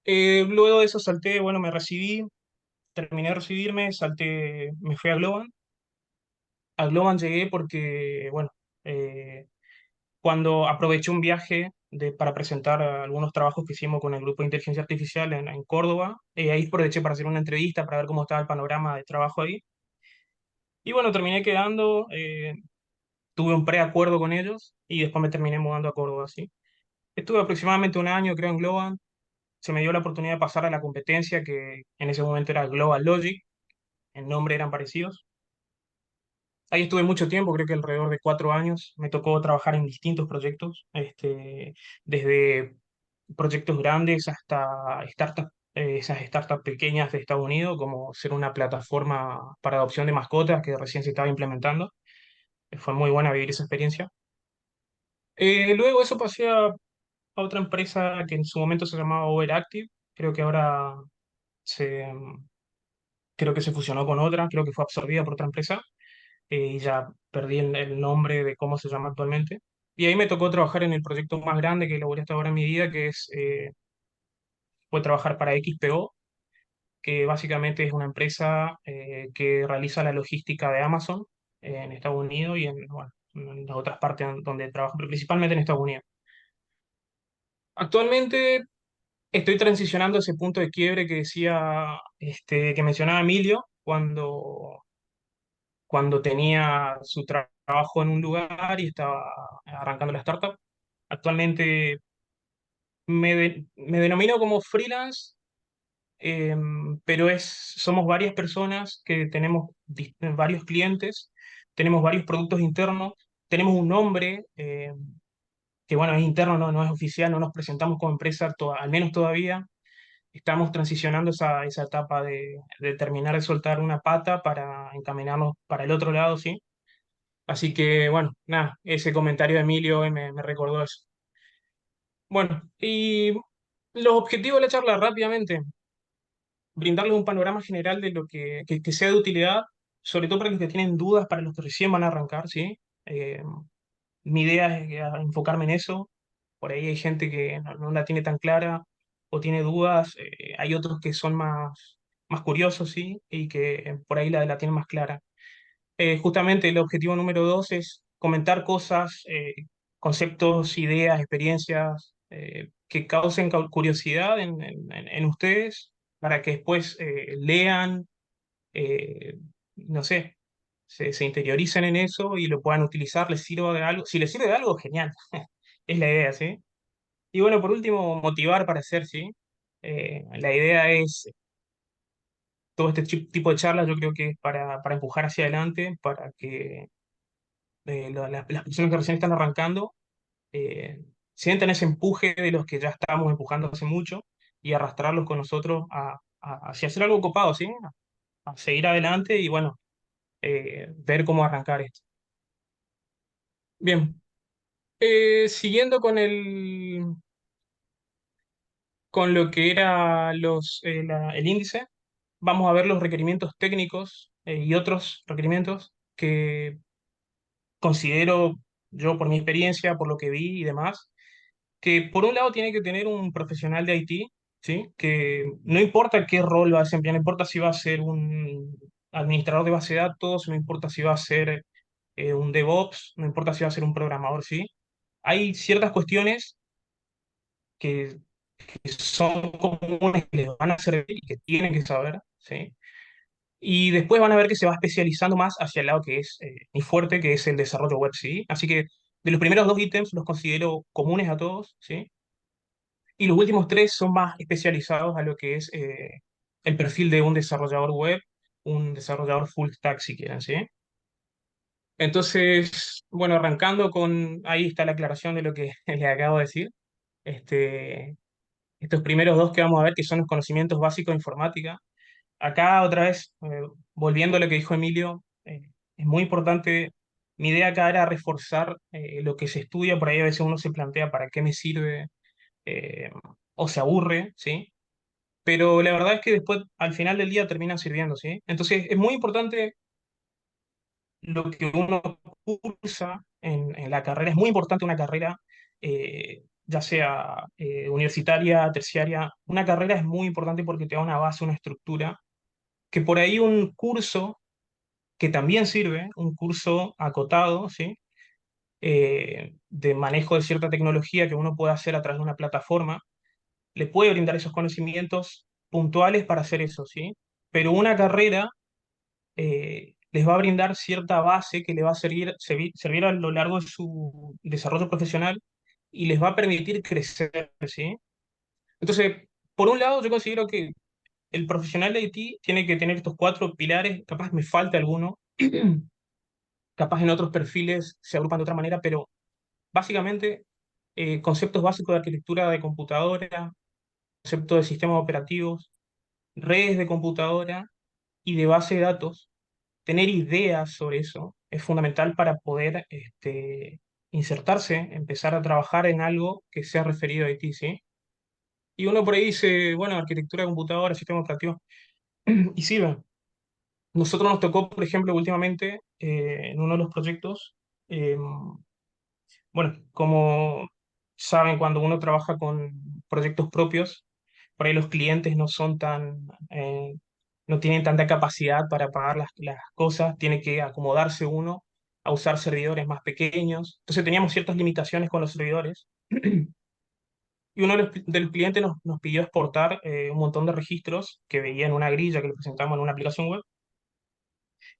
Speaker 6: Luego de eso salté, bueno, me recibí, terminé de recibirme, me fui a Globan. A Globan llegué porque, bueno, eh, cuando aproveché un viaje para presentar algunos trabajos que hicimos con el grupo de inteligencia artificial en Córdoba, ahí aproveché para hacer una entrevista, para ver cómo estaba el panorama de trabajo ahí. Y bueno, terminé quedando, tuve un preacuerdo con ellos y después me terminé mudando a Córdoba, ¿sí? Estuve aproximadamente un año, creo, en Globan. Se me dio la oportunidad de pasar a la competencia, que en ese momento era Global Logic, el nombre eran parecidos. Ahí estuve mucho tiempo, creo que alrededor de 4 años. Me tocó trabajar en distintos proyectos, desde proyectos grandes hasta esas startups pequeñas de Estados Unidos, como ser una plataforma para adopción de mascotas que recién se estaba implementando. Fue muy buena vivir esa experiencia. Luego eso pasé a otra empresa que en su momento se llamaba Overactive. Creo que ahora se, creo que se fusionó con otra, creo que fue absorbida por otra empresa y ya perdí el nombre de cómo se llama actualmente. Y ahí me tocó trabajar en el proyecto más grande que elaboré hasta ahora en mi vida, que fue trabajar para XPO, que básicamente es una empresa que realiza la logística de Amazon en Estados Unidos y bueno, en las otras partes donde trabajo, pero principalmente en Estados Unidos. Actualmente estoy transicionando a ese punto de quiebre que decía, que mencionaba Emilio, cuando tenía su trabajo en un lugar y estaba arrancando la startup. Actualmente me denomino como freelance, pero somos varias personas que tenemos varios clientes, tenemos varios productos internos, tenemos un nombre que, bueno, es interno, no es oficial, no nos presentamos como empresa, al menos todavía. Estamos transicionando esa etapa de terminar de soltar una pata para encaminarnos para el otro lado, ¿sí? Así que, bueno, nada, ese comentario de Emilio hoy me recordó eso. Bueno, y los objetivos de la charla rápidamente, brindarles un panorama general de lo que sea de utilidad, sobre todo para los que tienen dudas, para los que recién van a arrancar, ¿sí? Eh, Mi idea es enfocarme en eso. Por ahí hay gente que no la tiene tan clara o tiene dudas, hay otros que son más curiosos, ¿sí? Y que por ahí la tienen más clara. Justamente el objetivo número 2 es comentar cosas, conceptos, ideas, experiencias que causen curiosidad en ustedes para que después lean, eh, no sé, se interioricen en eso y lo puedan utilizar, les sirva de algo. Si les sirve de algo, genial. Es la idea, ¿sí? Y bueno, por último, motivar para hacer, ¿sí? La idea es todo este tipo de charlas, yo creo que es para empujar hacia adelante, para que las personas que recién están arrancando eh, sientan ese empuje de los que ya estamos empujando hace mucho y arrastrarlos con nosotros hacia hacer algo copado, ¿sí? A seguir adelante y bueno, ver cómo arrancar esto. Bien, siguiendo con lo que era el índice, vamos a ver los requerimientos técnicos y otros requerimientos que considero yo por mi experiencia, por lo que vi y demás, que por un lado tiene que tener un profesional de IT, ¿sí? Que no importa qué rol va a desempeñar, no importa si va a ser un administrador de base de datos, no importa si va a ser un DevOps, no importa si va a ser un programador, ¿sí? Hay ciertas cuestiones que son comunes que les van a servir y que tienen que saber, ¿sí? Y después van a ver que se va especializando más hacia el lado que es mi fuerte, que es el desarrollo web, ¿sí? Así que de los primeros dos ítems los considero comunes a todos, ¿sí? Y los últimos tres son más especializados a lo que es el perfil de un desarrollador web, un desarrollador full stack, si quieren, ¿sí? Entonces, bueno, arrancando ahí está la aclaración de lo que les acabo de decir. Este, Estos primeros dos que vamos a ver, que son los conocimientos básicos de informática. Acá otra vez, volviendo a lo que dijo Emilio, es muy importante, mi idea acá era reforzar lo que se estudia, por ahí a veces uno se plantea para qué me sirve eh, o se aburre, ¿sí? Pero la verdad es que después, al final del día, termina sirviendo, ¿sí? Entonces, es muy importante lo que uno cursa en la carrera, es muy importante una carrera, ya sea universitaria, terciaria, una carrera es muy importante porque te da una base, una estructura, que por ahí un curso que también sirve, un curso acotado, ¿sí? De manejo de cierta tecnología que uno puede hacer a través de una plataforma, le puede brindar esos conocimientos puntuales para hacer eso, ¿sí? Pero una carrera les va a brindar cierta base que le va a servir a lo largo de su desarrollo profesional y les va a permitir crecer, ¿sí? Entonces, por un lado, yo considero que el profesional de IT tiene que tener estos cuatro pilares, capaz me falta alguno, capaz en otros perfiles se agrupan de otra manera, pero básicamente conceptos básicos de arquitectura de computadora, conceptos de sistemas operativos, redes de computadora y de base de datos. Tener ideas sobre eso es fundamental para poder insertarse, empezar a trabajar en algo que sea referido a IT, ¿sí? Y uno por ahí dice, bueno, arquitectura de computadora, sistema operativo, y sirve. Nosotros nos tocó, por ejemplo, últimamente, en uno de los proyectos, Bueno, como saben, cuando uno trabaja con proyectos propios, por ahí los clientes no son tan, no tienen tanta capacidad para pagar las cosas, tiene que acomodarse uno a usar servidores más pequeños. Entonces teníamos ciertas limitaciones con los servidores. Y uno de los clientes nos pidió exportar un montón de registros que veía en una grilla que le presentamos en una aplicación web,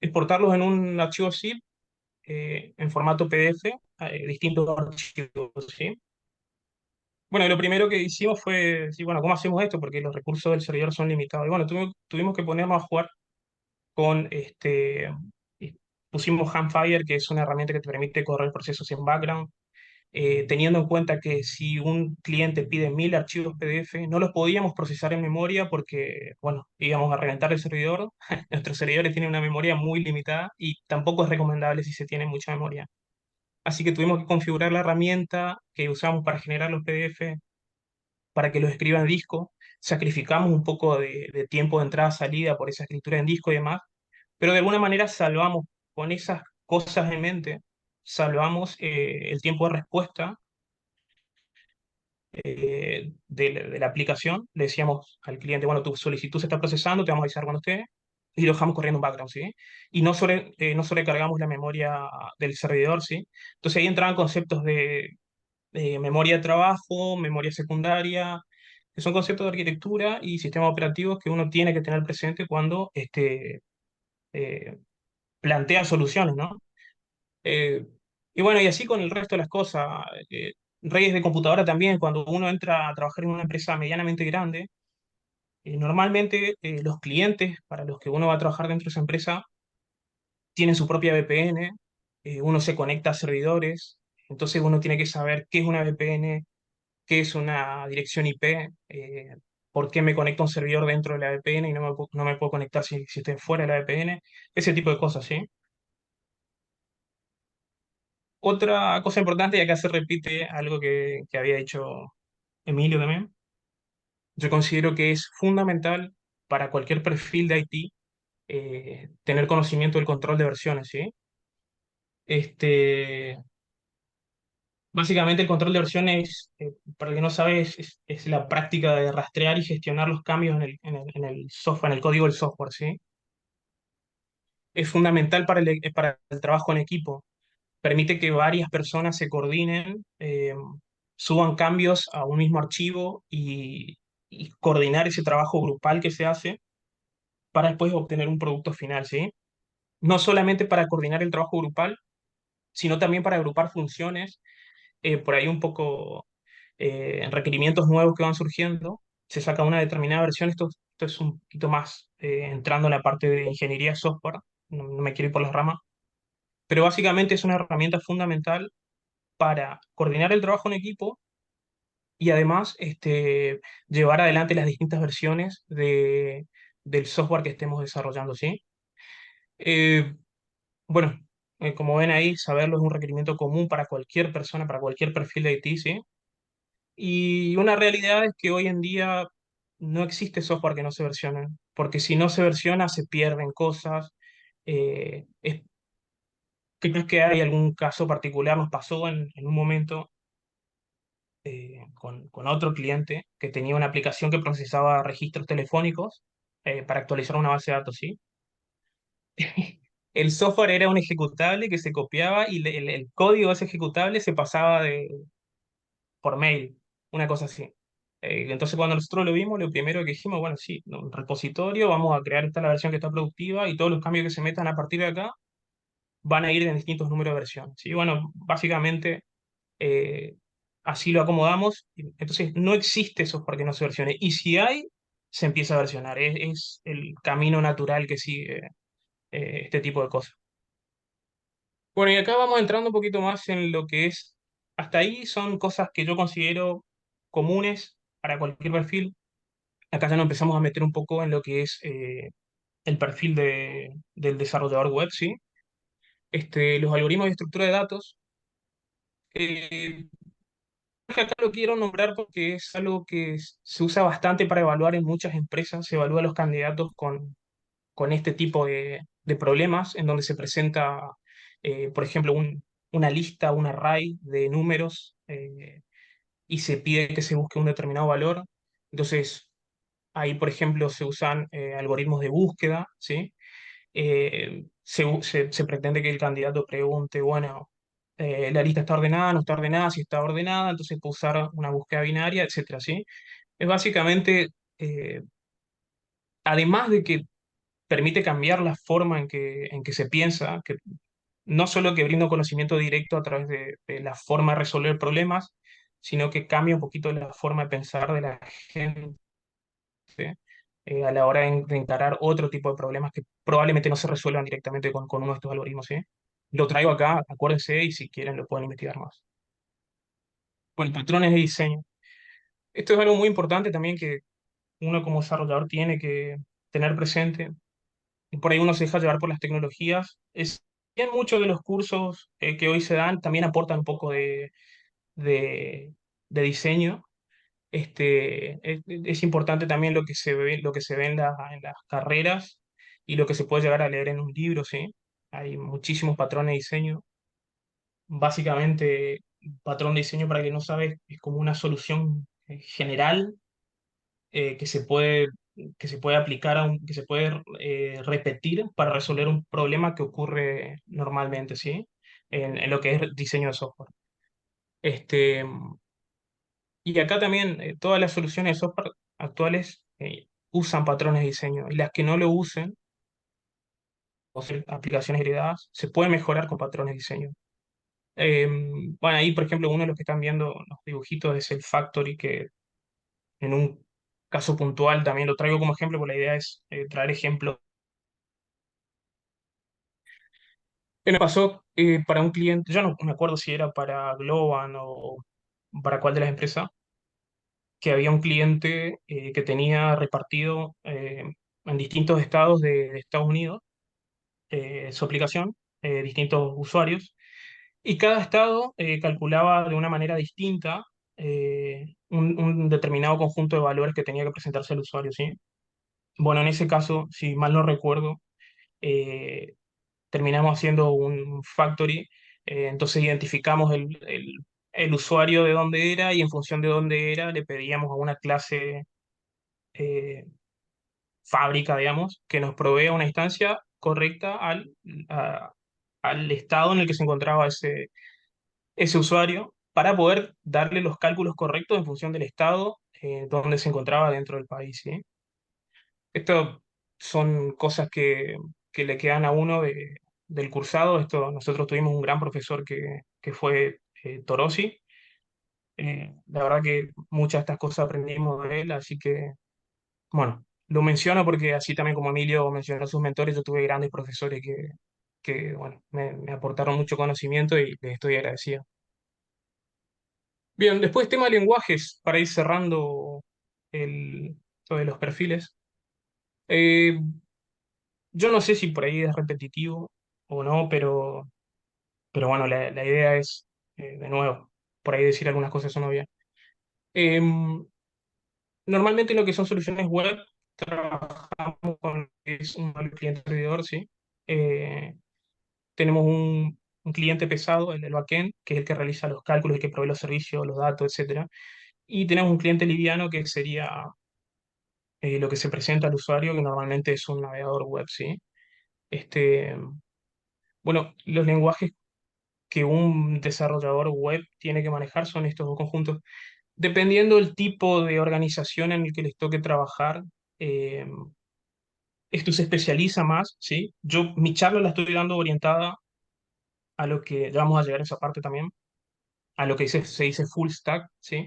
Speaker 6: exportarlos en un archivo zip en formato PDF, distintos archivos, ¿sí? Bueno, y lo primero que hicimos fue, sí, bueno, ¿cómo hacemos esto? Porque los recursos del servidor son limitados. Y bueno, tuvimos que ponernos a jugar con y pusimos Handfire, que es una herramienta que te permite correr procesos en background, teniendo en cuenta que si un cliente pide 1000 archivos PDF, no los podíamos procesar en memoria porque, bueno, íbamos a reventar el servidor. Nuestros servidores tienen una memoria muy limitada y tampoco es recomendable si se tiene mucha memoria. Así que tuvimos que configurar la herramienta que usamos para generar los PDF para que los escriba en disco. Sacrificamos un poco de tiempo de entrada-salida por esa escritura en disco y demás, pero de alguna manera salvamos, con esas cosas en mente, salvamos el tiempo de respuesta de la aplicación. Le decíamos al cliente, bueno, tu solicitud se está procesando, te vamos a avisar cuando esté, y lo dejamos corriendo en background, ¿sí? Y no sobrecargamos la memoria del servidor, ¿sí? Entonces ahí entraban conceptos de memoria de trabajo, memoria secundaria, que son conceptos de arquitectura y sistemas operativos que uno tiene que tener presente cuando eh, plantea soluciones, ¿no? Eh, y bueno, y así con el resto de las cosas. eh, Redes de computadora también, cuando uno entra a trabajar en una empresa medianamente grande, normalmente los clientes para los que uno va a trabajar dentro de esa empresa tienen su propia VPN, uno se conecta a servidores, entonces uno tiene que saber qué es una VPN, qué es una dirección IP, por qué me conecto a un servidor dentro de la VPN y no me puedo conectar si estoy fuera de la VPN, ese tipo de cosas, ¿sí? Otra cosa importante, y acá se repite algo que había dicho Emilio también, yo considero que es fundamental para cualquier perfil de IT tener conocimiento del control de versiones, ¿sí? Este, Básicamente el control de versiones, para el que no sabe, es la práctica de rastrear y gestionar los cambios en el software, en el código del software, ¿sí? Es fundamental para el trabajo en equipo. Permite que varias personas se coordinen, suban cambios a un mismo archivo y coordinar ese trabajo grupal que se hace para después obtener un producto final, ¿sí? No solamente para coordinar el trabajo grupal, sino también para agrupar funciones, por ahí un poco requerimientos nuevos que van surgiendo, se saca una determinada versión, esto es un poquito más entrando en la parte de ingeniería de software, no me quiero ir por las ramas, pero básicamente es una herramienta fundamental para coordinar el trabajo en equipo y además llevar adelante las distintas versiones del software que estemos desarrollando, ¿sí? Eh, bueno, como ven ahí, saberlo es un requerimiento común para cualquier persona, para cualquier perfil de IT, ¿sí? Y una realidad es que hoy en día no existe software que no se versione, porque si no se versiona se pierden cosas. Creo que hay algún caso particular, nos pasó en un momento con otro cliente que tenía una aplicación que procesaba registros telefónicos para actualizar una base de datos, ¿sí? El software era un ejecutable que se copiaba y el código de ese ejecutable se pasaba por mail, una cosa así. Entonces cuando nosotros lo vimos, lo primero que dijimos, bueno, sí, un repositorio, vamos a crear esta la versión que está productiva y todos los cambios que se metan a partir de acá van a ir en distintos números de versiones. ¿Sí? Bueno, básicamente eh, así lo acomodamos. Entonces no existe software que no se versione. Y si hay, se empieza a versionar. Es el camino natural que sigue este tipo de cosas. Bueno, y acá vamos entrando un poquito más en lo que es, hasta ahí son cosas que yo considero comunes para cualquier perfil. Acá ya nos empezamos a meter un poco en lo que es el perfil del desarrollador web, ¿sí? Los algoritmos de estructura de datos. eh, Acá lo quiero nombrar porque es algo que se usa bastante para evaluar en muchas empresas. Se evalúa a los candidatos con este tipo de problemas, en donde se presenta, por ejemplo, una lista, un array de números y se pide que se busque un determinado valor. Entonces, ahí, por ejemplo, se usan algoritmos de búsqueda, ¿sí? Se pretende que el candidato pregunte, bueno, la lista está ordenada, no está ordenada, si está ordenada, entonces puede usar una búsqueda binaria, etcétera, ¿sí? Es básicamente, eh, además de que permite cambiar la forma en que se piensa, que no solo que brinda un conocimiento directo a través de la forma de resolver problemas, sino que cambia un poquito la forma de pensar de la gente a la hora de encarar otro tipo de problemas que probablemente no se resuelvan directamente con uno de estos algoritmos, ¿sí? Lo traigo acá, acuérdense, y si quieren lo pueden investigar más. Bueno, patrones de diseño. Esto es algo muy importante también que uno como desarrollador tiene que tener presente. Y por ahí uno se deja llevar por las tecnologías. Bien, muchos de los cursos que hoy se dan también aportan un poco de, de diseño. Es importante también lo que se ve en las carreras y lo que se puede llegar a leer en un libro, ¿sí? Hay muchísimos patrones de diseño. Básicamente, patrón de diseño, para quien no sabe, es como una solución general eh, que se puede, que se puede aplicar que se puede repetir para resolver un problema que ocurre normalmente, ¿sí? En lo que es diseño de software. Este, y acá también todas las soluciones de software actuales usan patrones de diseño y las que no lo usen, o sea, aplicaciones heredadas, se pueden mejorar con patrones de diseño. Eh, bueno, ahí, por ejemplo, uno de los que están viendo los dibujitos es el Factory, que en un caso puntual también lo traigo como ejemplo, porque la idea es traer ejemplos. ¿Qué me pasó para un cliente? Yo no me acuerdo si era para Globan o para cuál de las empresas, que había un cliente que tenía repartido en distintos estados de Estados Unidos su aplicación, distintos usuarios, y cada estado calculaba de una manera distinta un determinado conjunto de valores que tenía que presentarse al usuario, ¿sí? Bueno, en ese caso, si mal no recuerdo, eh, terminamos haciendo un factory, entonces identificamos el usuario de dónde era y en función de dónde era le pedíamos a una clase eh, fábrica, digamos, que nos provea una instancia correcta al estado en el que se encontraba ese usuario para poder darle los cálculos correctos en función del estado donde se encontraba dentro del país, ¿sí? Esto son cosas que le quedan a uno del cursado. Nosotros tuvimos un gran profesor que fue Torosi. La verdad que muchas de estas cosas aprendimos de él, así que, bueno, lo menciono porque así también como Emilio mencionó a sus mentores, yo tuve grandes profesores que bueno, me aportaron mucho conocimiento y les estoy agradecido. Bien, después tema de lenguajes, para ir cerrando el, lo de los perfiles. Eh, yo no sé si por ahí es repetitivo o no, pero bueno, la idea es, de nuevo, por ahí decir algunas cosas son obvias. Em, Normalmente en lo que son soluciones web, trabajamos con lo que es un modelo cliente-servidor, ¿sí? Eh, Tenemos un cliente pesado, el del backend, que es el que realiza los cálculos, el que provee los servicios, los datos, etcétera. Y tenemos un cliente liviano que sería lo que se presenta al usuario, que normalmente es un navegador web, ¿sí? Este, bueno, los lenguajes que un desarrollador web tiene que manejar son estos dos conjuntos. Dependiendo del tipo de organización en el que les toque trabajar, eh, esto se especializa más, ¿sí? Mi charla la estoy dando orientada a lo que, ya vamos a llegar a esa parte también, a lo que se dice full stack, ¿sí?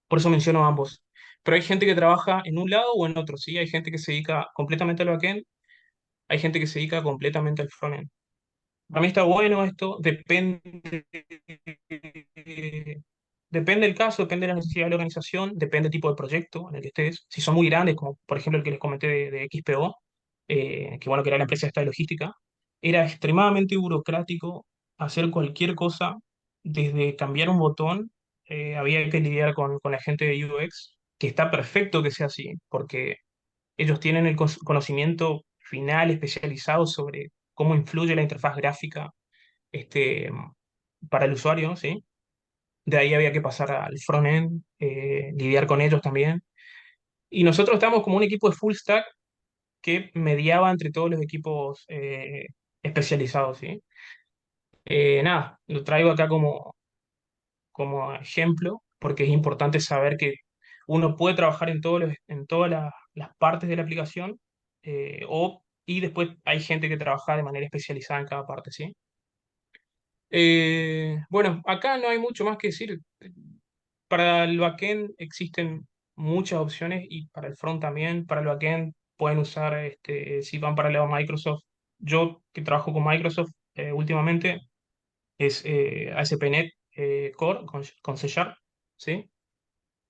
Speaker 6: Por eso menciono ambos. Pero hay gente que trabaja en un lado o en otro, ¿sí? Hay gente que se dedica completamente al backend, hay gente que se dedica completamente al frontend. Para mí está bueno esto, depende del caso, depende de la necesidad de la organización, depende del tipo de proyecto en el que estés. Si son muy grandes, como por ejemplo el que les comenté de XPO, que bueno, que era la empresa esta de logística, era extremadamente burocrático hacer cualquier cosa, desde cambiar un botón, había que lidiar con la gente de UX, que está perfecto que sea así, porque ellos tienen el conocimiento final especializado sobre cómo influye la interfaz gráfica este, para el usuario, ¿sí? De ahí había que pasar al front-end, lidiar con ellos también. Y nosotros estábamos como un equipo de full stack que mediaba entre todos los equipos especializados, ¿sí? Nada, lo traigo acá como ejemplo, porque es importante saber que uno puede trabajar en todas las partes de la aplicación, y después hay gente que trabaja de manera especializada en cada parte, ¿sí? Bueno, acá no hay mucho más que decir. Para el backend existen muchas opciones y para el front también. Para el backend pueden usar, si van para el lado Microsoft, yo que trabajo con Microsoft últimamente, es ASP.NET Core con C Sharp, ¿sí?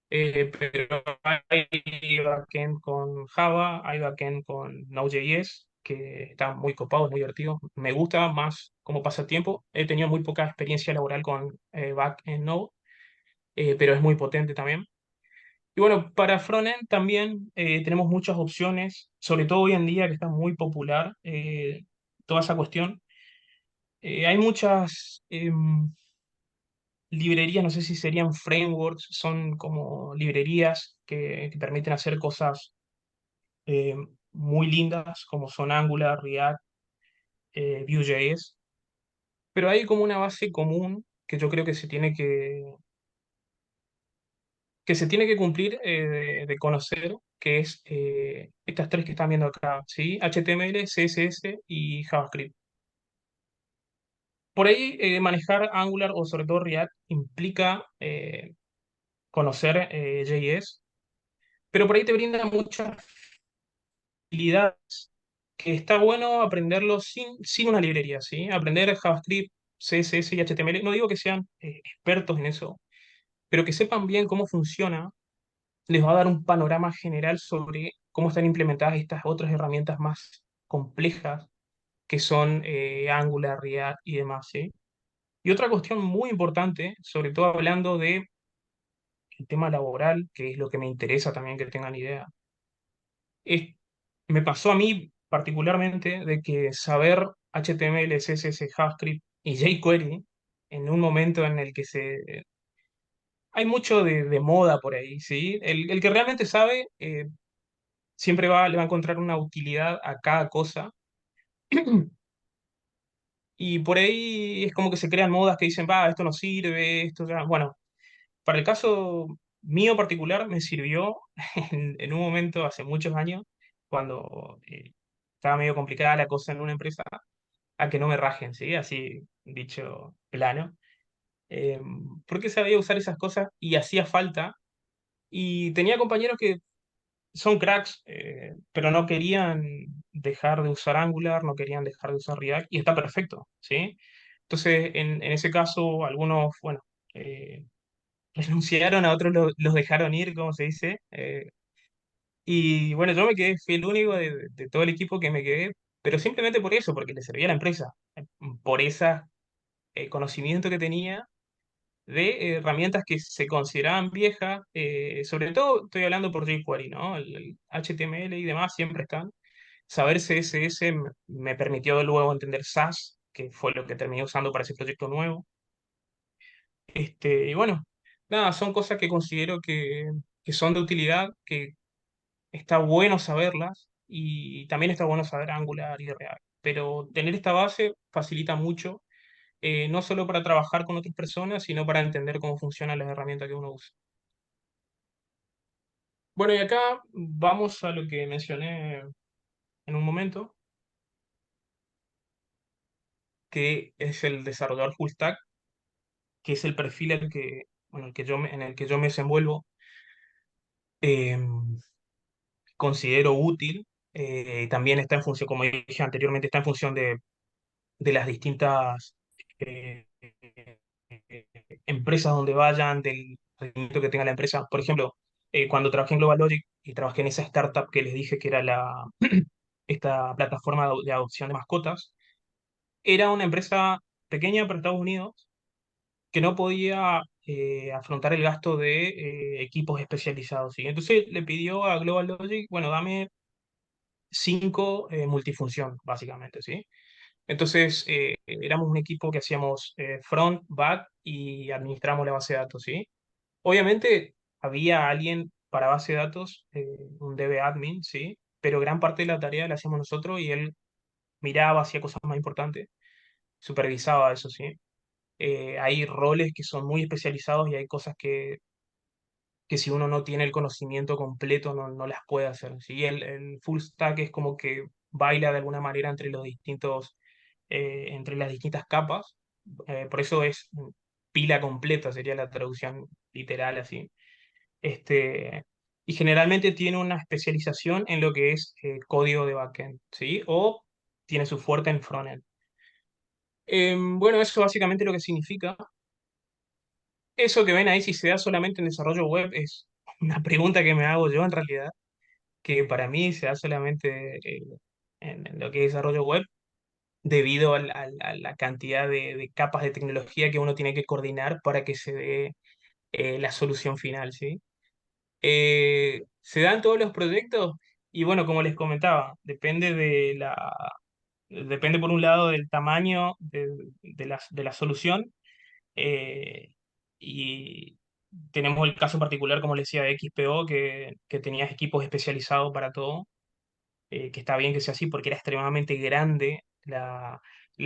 Speaker 6: Pero hay backend con Java, hay backend con Node.js, que está muy copado, muy divertido. Me gusta más como pasatiempo. He tenido muy poca experiencia laboral con backend Node, pero es muy potente también. Y bueno, para frontend también tenemos muchas opciones, sobre todo hoy en día que está muy popular toda esa cuestión. Hay muchas librerías, no sé si serían frameworks, son como librerías que permiten hacer cosas eh, muy lindas, como son Angular, React, Vue.js, pero hay como una base común que yo creo que se tiene que cumplir de conocer, que es estas tres que están viendo acá, ¿sí? HTML, CSS y JavaScript. Por ahí manejar Angular o sobre todo React implica conocer JS, pero por ahí te brinda muchas habilidades que está bueno aprenderlo sin una librería, ¿sí? Aprender JavaScript, CSS y HTML. No digo que sean expertos en eso, pero que sepan bien cómo funciona, les va a dar un panorama general sobre cómo están implementadas estas otras herramientas más complejas que son Angular, React y demás, ¿sí? Y otra cuestión muy importante, sobre todo hablando de el tema laboral, que es lo que me interesa también que tengan idea, es, me pasó a mí particularmente de que saber HTML, CSS, JavaScript y jQuery en un momento en el que hay mucho de moda por ahí, ¿sí? El que realmente sabe siempre le va a encontrar una utilidad a cada cosa. Y por ahí es como que se crean modas que dicen, va, esto no sirve, esto ya. Bueno, para el caso mío particular me sirvió en un momento hace muchos años, cuando estaba medio complicada la cosa en una empresa, a que no me rajen, ¿sí? Así dicho plano. Eh, Porque sabía usar esas cosas y hacía falta. Y tenía compañeros que son cracks, pero no querían dejar de usar Angular, no querían dejar de usar React, y está perfecto, ¿sí? Entonces, en ese caso, algunos, bueno, eh, renunciaron, a otros los dejaron ir, como se dice, y bueno, yo me quedé, fui el único de todo el equipo que me quedé, pero simplemente por eso, porque le servía a la empresa, por ese conocimiento que tenía de herramientas que se consideraban viejas, sobre todo estoy hablando por jQuery, ¿no? El HTML y demás siempre están. Saber CSS me permitió luego entender SAS, que fue lo que terminé usando para ese proyecto nuevo. Y bueno, nada, son cosas que considero que son de utilidad, que está bueno saberlas y también está bueno saber Angular y React. Pero tener esta base facilita mucho, no solo para trabajar con otras personas, sino para entender cómo funcionan las herramientas que uno usa. Bueno, y acá vamos a lo que mencioné en un momento, que es el desarrollador full stack, que es el perfil bueno, en el que yo me desenvuelvo. eh, Considero útil. También está en función, como dije anteriormente, está en función de las distintas eh, empresas donde vayan, del rendimiento que tenga la empresa. Por ejemplo, cuando trabajé en Global Logic y trabajé en esa startup que les dije que era esta plataforma de adopción de mascotas, era una empresa pequeña para Estados Unidos que no podía afrontar el gasto de equipos especializados, ¿sí? Entonces le pidió a Global Logic, bueno, dame 5 multifunción, básicamente, ¿sí? Entonces, éramos un equipo que hacíamos front, back y administramos la base de datos, ¿sí? Obviamente había alguien para base de datos, un DB admin, ¿sí? Pero gran parte de la tarea la hacíamos nosotros y él miraba, hacía cosas más importantes, supervisaba eso, ¿sí? Hay roles que son muy especializados y hay cosas que si uno no tiene el conocimiento completo no las puede hacer, ¿sí? El full stack es como que baila de alguna manera entre los distintos, entre las distintas capas, por eso es pila completa, sería la traducción literal así. Este, y generalmente tiene una especialización en lo que es código de backend, ¿sí? O tiene su fuerte en frontend. Bueno, eso básicamente lo que significa. Eso que ven ahí, si se da solamente en desarrollo web, es una pregunta que me hago yo en realidad, que para mí se da solamente en lo que es desarrollo web, debido a la cantidad de capas de tecnología que uno tiene que coordinar para que se dé la solución final, ¿sí? Se dan todos los proyectos y bueno, como les comentaba, depende por un lado del tamaño de la solución, eh, y tenemos el caso particular, como les decía, de XPO, que tenía equipos especializados para todo, que está bien que sea así porque era extremadamente grande la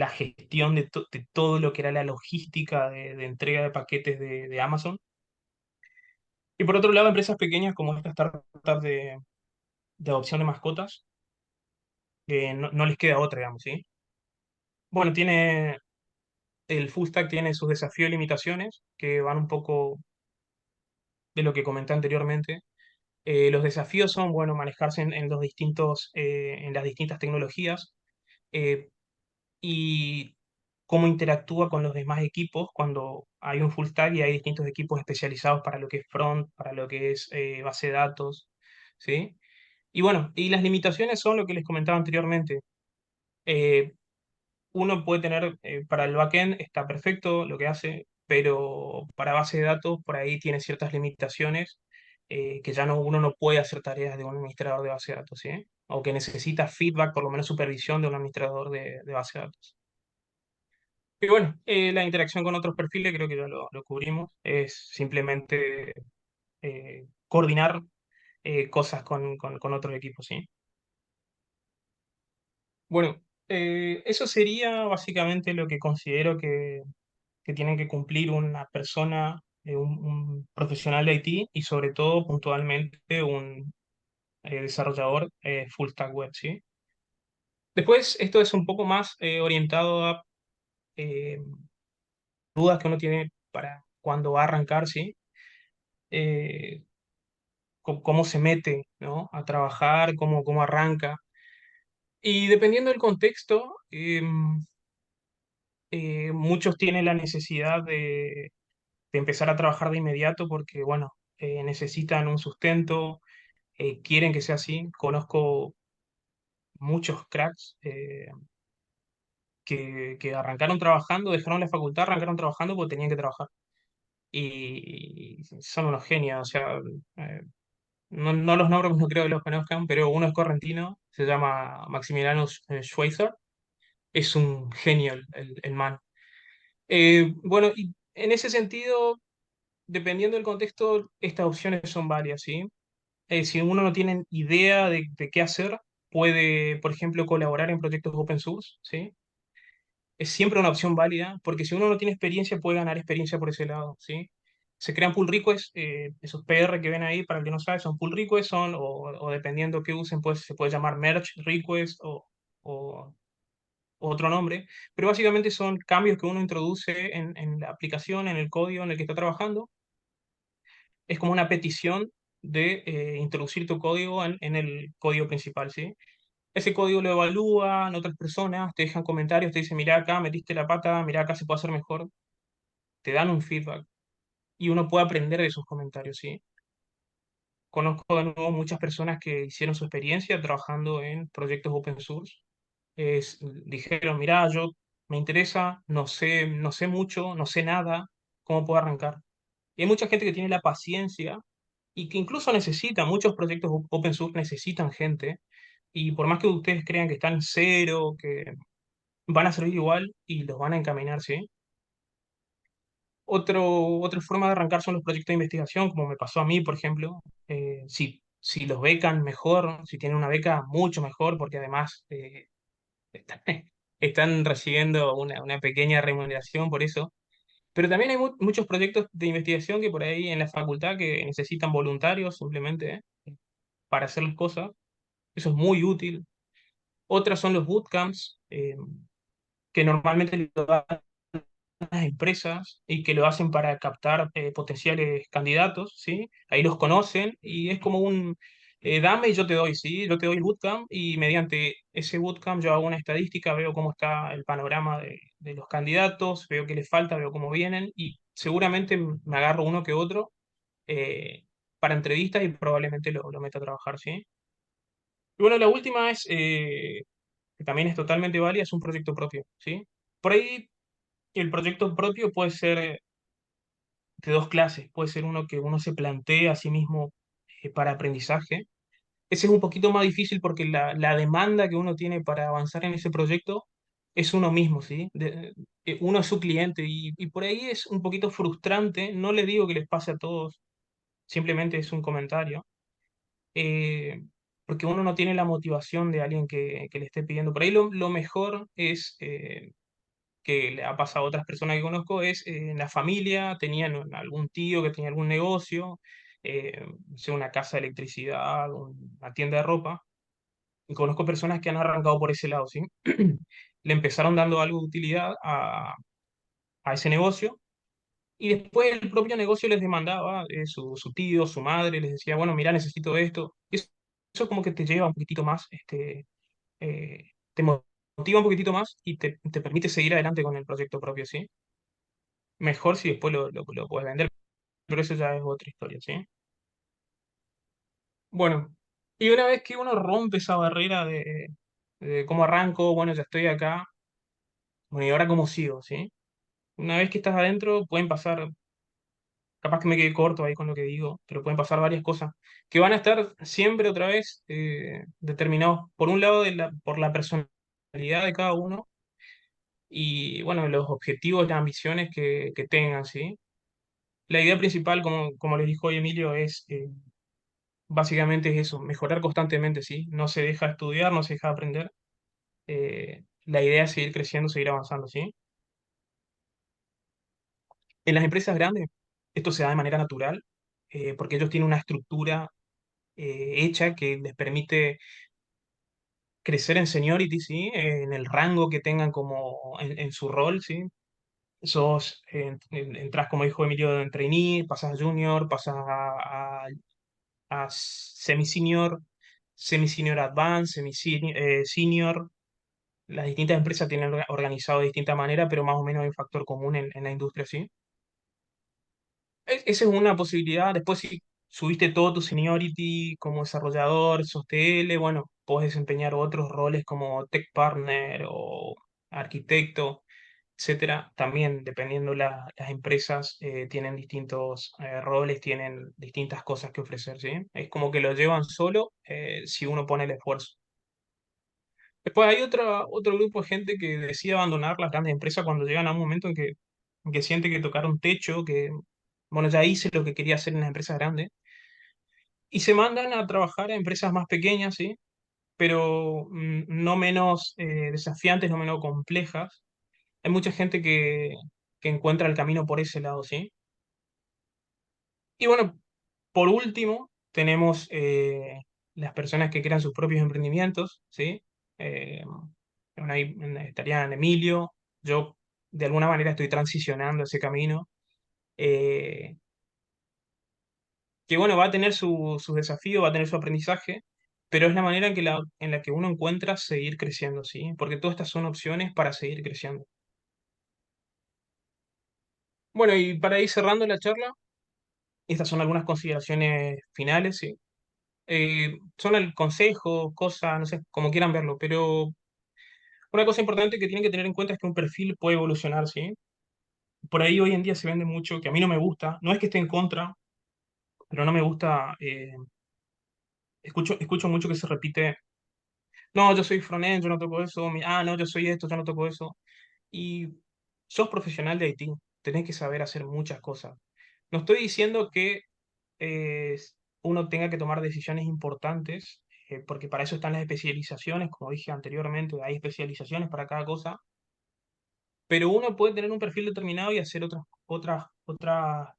Speaker 6: gestión de todo lo que era la logística de entrega de paquetes de Amazon. Y por otro lado, empresas pequeñas como esta startup de adopción de mascotas, que no les queda otra, digamos, ¿sí? Bueno, el full stack tiene sus desafíos y limitaciones que van un poco de lo que comenté anteriormente. Los desafíos son, bueno, manejarse en las distintas tecnologías, eh, y cómo interactúa con los demás equipos cuando hay un full stack y hay distintos equipos especializados para lo que es front, para lo que es base de datos, ¿sí? Y bueno, y las limitaciones son lo que les comentaba anteriormente. Eh, Uno puede tener, para el backend está perfecto lo que hace, pero para base de datos por ahí tiene ciertas limitaciones, que ya uno no puede hacer tareas de un administrador de base de datos, ¿sí? O que necesita feedback, por lo menos supervisión de un administrador de base de datos. Y bueno, la interacción con otros perfiles creo que ya lo cubrimos, es simplemente coordinar cosas con otros equipos, ¿sí? Bueno, eso sería básicamente lo que considero que tienen que cumplir una persona, un profesional de IT y sobre todo puntualmente un desarrollador full stack web, ¿sí? Después, esto es un poco más orientado a eh, dudas que uno tiene para cuando va a arrancar, ¿sí? Eh, Cómo se mete, ¿no? A trabajar, cómo arranca. Y dependiendo del contexto, muchos tienen la necesidad de empezar a trabajar de inmediato porque, bueno, necesitan un sustento, quieren que sea así. Conozco muchos cracks que arrancaron trabajando, dejaron la facultad, arrancaron trabajando porque tenían que trabajar. Y son unos genios, o sea, no los nombro, no creo que los conozcan, pero uno es correntino, se llama Maximiliano Schweitzer, es un genio el man. Bueno, y en ese sentido, dependiendo del contexto, estas opciones son varias, ¿sí? Si uno no tiene idea de qué hacer, puede, por ejemplo, colaborar en proyectos open source, ¿sí? Es siempre una opción válida, porque si uno no tiene experiencia, puede ganar experiencia por ese lado, ¿sí? Se crean pull requests, esos PR que ven ahí, para el que no sabe, son pull requests, o dependiendo qué usen, pues se puede llamar merge request o otro nombre, pero básicamente son cambios que uno introduce en la aplicación, en el código en el que está trabajando. Es como una petición de introducir tu código en el código principal, ¿sí? Ese código lo evalúan otras personas, te dejan comentarios, te dicen, mira acá, metiste la pata, mira acá se puede hacer mejor, te dan un feedback y uno puede aprender de esos comentarios, ¿sí? Conozco de nuevo muchas personas que hicieron su experiencia trabajando en proyectos open source. Dijeron, mira, yo me interesa, no sé mucho, no sé nada, ¿cómo puedo arrancar? Y hay mucha gente que tiene la paciencia y que incluso necesita, muchos proyectos open source necesitan gente, y por más que ustedes crean que están en cero, van a servir igual y los van a encaminar, ¿sí? Otra forma de arrancar son los proyectos de investigación, como me pasó a mí, por ejemplo. Si los becan, mejor. Si tienen una beca, mucho mejor, porque además están, están recibiendo una pequeña remuneración por eso. Pero también hay muchos proyectos de investigación que por ahí en la facultad que necesitan voluntarios simplemente para hacer las cosas. Eso es muy útil. Otras son los bootcamps, que normalmente lo dan las empresas y que lo hacen para captar potenciales candidatos, ¿sí? Ahí los conocen y es como un dame y yo te doy, ¿sí? Yo te doy el bootcamp y mediante ese bootcamp yo hago una estadística, veo cómo está el panorama de los candidatos, veo qué les falta, veo cómo vienen y seguramente me agarro uno que otro eh, para entrevistas y probablemente lo meta a trabajar, ¿sí? Y bueno, la última es, que también es totalmente válida, es un proyecto propio, ¿sí? Por ahí el proyecto propio puede ser de dos clases. Puede ser uno que uno se plantee a sí mismo para aprendizaje. Ese es un poquito más difícil porque la demanda que uno tiene para avanzar en ese proyecto es uno mismo, ¿sí? Uno es su cliente y por ahí es un poquito frustrante. No le digo que les pase a todos, simplemente es un comentario. eh, Porque uno no tiene la motivación de alguien que le esté pidiendo. Por ahí lo mejor es que le ha pasado a otras personas que conozco, es en la familia, tenían algún tío que tenía algún negocio, no sé, una casa de electricidad, una tienda de ropa, y conozco personas que han arrancado por ese lado, ¿sí? Le empezaron dando algo de utilidad a ese negocio, y después el propio negocio les demandaba, su tío, su madre, les decía, bueno, mira, necesito esto. Y eso como que te lleva un poquitito más, te motiva un poquitito más y te permite seguir adelante con el proyecto propio, ¿sí? Mejor si después lo puedes vender, pero eso ya es otra historia, ¿sí? Bueno, y una vez que uno rompe esa barrera de cómo arranco, bueno, ya estoy acá, bueno, ¿y ahora cómo sigo, sí? Una vez que estás adentro, pueden pasar, capaz que me quede corto ahí con lo que digo, pero pueden pasar varias cosas que van a estar siempre otra vez determinados, por un lado, por la personalidad de cada uno y, bueno, los objetivos, las ambiciones que tengan, ¿sí? La idea principal, como les dijo hoy Emilio, es básicamente es eso, mejorar constantemente, ¿sí? No se deja de estudiar, no se deja de aprender. La idea es seguir creciendo, seguir avanzando, ¿sí? En las empresas grandes, esto se da de manera natural, porque ellos tienen una estructura hecha que les permite crecer en seniority, ¿sí? En el rango que tengan como en su rol, ¿sí? Entras, como dijo Emilio, en trainee, pasas a junior, pasas a semi-senior, semi-senior advanced, semi-senior. Las distintas empresas tienen organizado de distinta manera, pero más o menos hay un factor común en la industria, ¿sí? Esa es una posibilidad. Después, si subiste todo tu seniority como desarrollador, sos TL, bueno, podés desempeñar otros roles como tech partner o arquitecto, etcétera. También, dependiendo las empresas, tienen distintos roles, tienen distintas cosas que ofrecer, ¿sí? Es como que lo llevan solo si uno pone el esfuerzo. Después hay otro grupo de gente que decide abandonar las grandes empresas cuando llegan a un momento en que siente que tocaron techo, que, bueno, ya hice lo que quería hacer en las empresas grandes, y se mandan a trabajar a empresas más pequeñas, ¿sí? Pero no menos desafiantes, no menos complejas. Hay mucha gente que encuentra el camino por ese lado, ¿sí? Y bueno, por último, tenemos las personas que crean sus propios emprendimientos, ¿sí? Eh, bueno, ahí estarían Emilio, yo de alguna manera estoy transicionando ese camino, eh, que bueno, va a tener sus desafíos, va a tener su aprendizaje, pero es la manera en la que uno encuentra seguir creciendo, ¿sí? Porque todas estas son opciones para seguir creciendo. Bueno, y para ir cerrando la charla, estas son algunas consideraciones finales, ¿sí? Son el consejo, cosas, no sé, como quieran verlo, pero una cosa importante que tienen que tener en cuenta es que un perfil puede evolucionar, ¿sí? Por ahí hoy en día se vende mucho, que a mí no me gusta, no es que esté en contra, pero no me gusta, escucho mucho que se repite, no, yo soy frontend, yo no toco eso, no, yo soy esto, yo no toco eso. Y sos profesional de IT, tenés que saber hacer muchas cosas. No estoy diciendo que eh, uno tenga que tomar decisiones importantes, porque para eso están las especializaciones, como dije anteriormente, hay especializaciones para cada cosa, pero uno puede tener un perfil determinado y hacer otras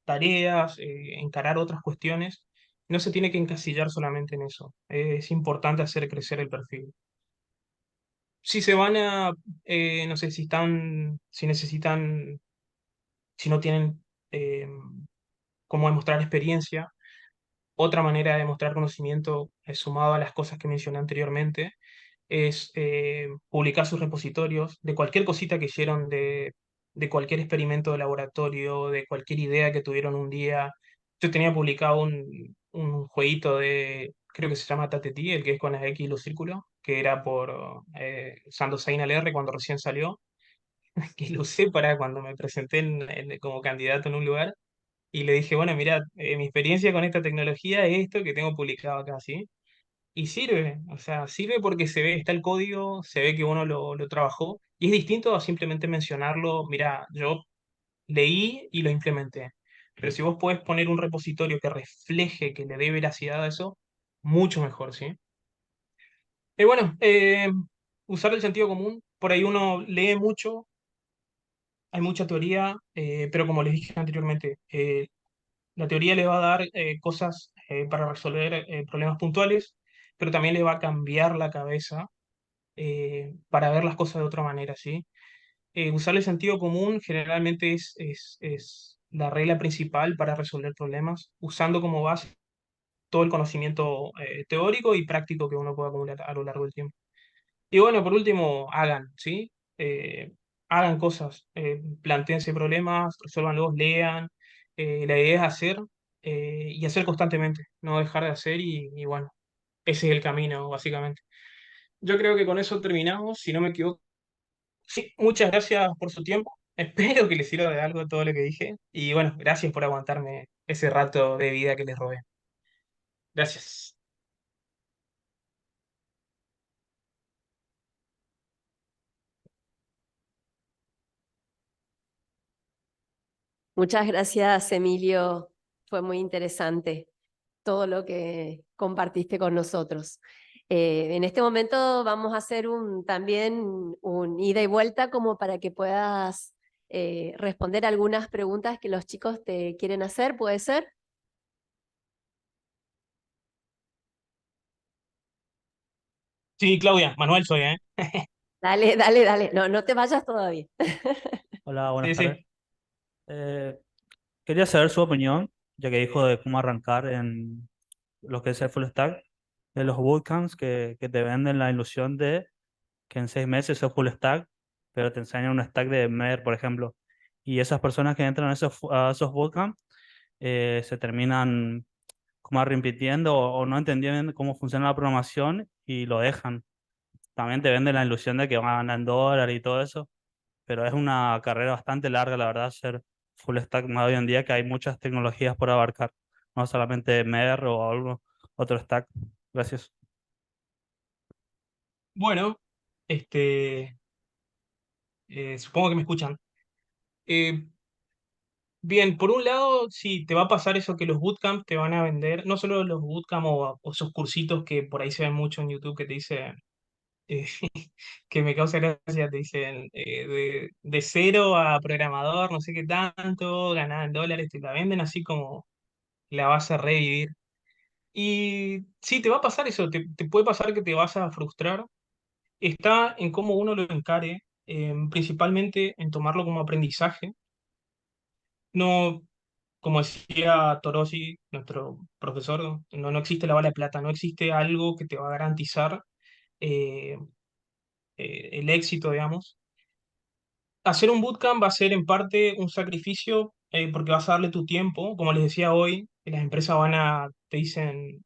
Speaker 6: tareas, encarar otras cuestiones. No se tiene que encasillar solamente en eso. Es importante hacer crecer el perfil. Si se van a, no sé, si necesitan, si no tienen eh, cómo demostrar experiencia, otra manera de demostrar conocimiento sumado a las cosas que mencioné anteriormente es publicar sus repositorios de cualquier cosita que hicieron, de cualquier experimento de laboratorio, de cualquier idea que tuvieron un día. Yo tenía publicado un jueguito creo que se llama Tateti, el que es con las X y los círculos, que era usando Signal R cuando recién salió, que lo usé para cuando me presenté como candidato en un lugar. Y le dije, bueno, mira, mi experiencia con esta tecnología es esto que tengo publicado acá, ¿sí? Y sirve, o sea, sirve porque se ve, está el código, se ve que uno lo trabajó, y es distinto a simplemente mencionarlo, mira, yo leí y lo implementé. Pero si vos podés poner un repositorio que refleje, que le dé veracidad a eso, mucho mejor, ¿sí? Y bueno, usar el sentido común, por ahí uno lee mucho, hay mucha teoría, pero como les dije anteriormente, la teoría le va a dar cosas para resolver problemas puntuales, pero también le va a cambiar la cabeza para ver las cosas de otra manera, ¿sí? Usar el sentido común generalmente es la regla principal para resolver problemas, usando como base todo el conocimiento teórico y práctico que uno puede acumular a lo largo del tiempo. Y bueno, por último, hagan, ¿sí? Hagan cosas, plantéense problemas, resuélvanlos, lean. La idea es hacer y hacer constantemente, no dejar de hacer y bueno, ese es el camino, básicamente. Yo creo que con eso terminamos, si no me equivoco. Sí, muchas gracias por su tiempo. Espero que les sirva de algo todo lo que dije. Y bueno, gracias por aguantarme ese rato de vida que les robé. Gracias.
Speaker 1: Muchas gracias, Emilio. Fue muy interesante todo lo que compartiste con nosotros. En este momento vamos a hacer también un ida y vuelta como para que puedas responder algunas preguntas que los chicos te quieren hacer, ¿puede ser?
Speaker 6: Sí, Claudia, Manuel soy, ¿eh?
Speaker 1: Dale, dale, dale. No, no te vayas todavía.
Speaker 5: Hola, buenas
Speaker 6: Sí,
Speaker 5: tardes.
Speaker 6: sí.
Speaker 5: Eh, Quería saber su opinión, ya que dijo de cómo arrancar en lo que es el full stack, de los bootcamps que te venden la ilusión de que en 6 meses sos full stack, pero te enseñan un stack de Mer, por ejemplo. Y esas personas que entran a esos bootcamps se terminan como repitiendo o no entendiendo cómo funciona la programación y lo dejan. También te venden la ilusión de que van a ganar en dólar y todo eso, pero es una carrera bastante larga, la verdad, ser full stack más hoy en día, que hay muchas tecnologías por abarcar, no solamente MER o algo, otro stack. Gracias.
Speaker 6: Bueno, este, supongo que me escuchan. Eh, Bien, por un lado, sí, te va a pasar eso que los bootcamps te van a vender, no solo los bootcamps o esos cursitos que por ahí se ven mucho en YouTube que te dicen, eh, que me causa gracia, te dicen de cero a programador, no sé qué tanto, ganar en dólares, te la venden así como la vas a revivir. Y sí, te va a pasar eso, te puede pasar que te vas a frustrar. Está en cómo uno lo encare, principalmente en tomarlo como aprendizaje. No, como decía Toroshi, nuestro profesor, no existe la bala de plata, no existe algo que te va a garantizar eh, el éxito, digamos. Hacer un bootcamp va a ser en parte un sacrificio porque vas a darle tu tiempo. Como les decía hoy, las empresas te dicen,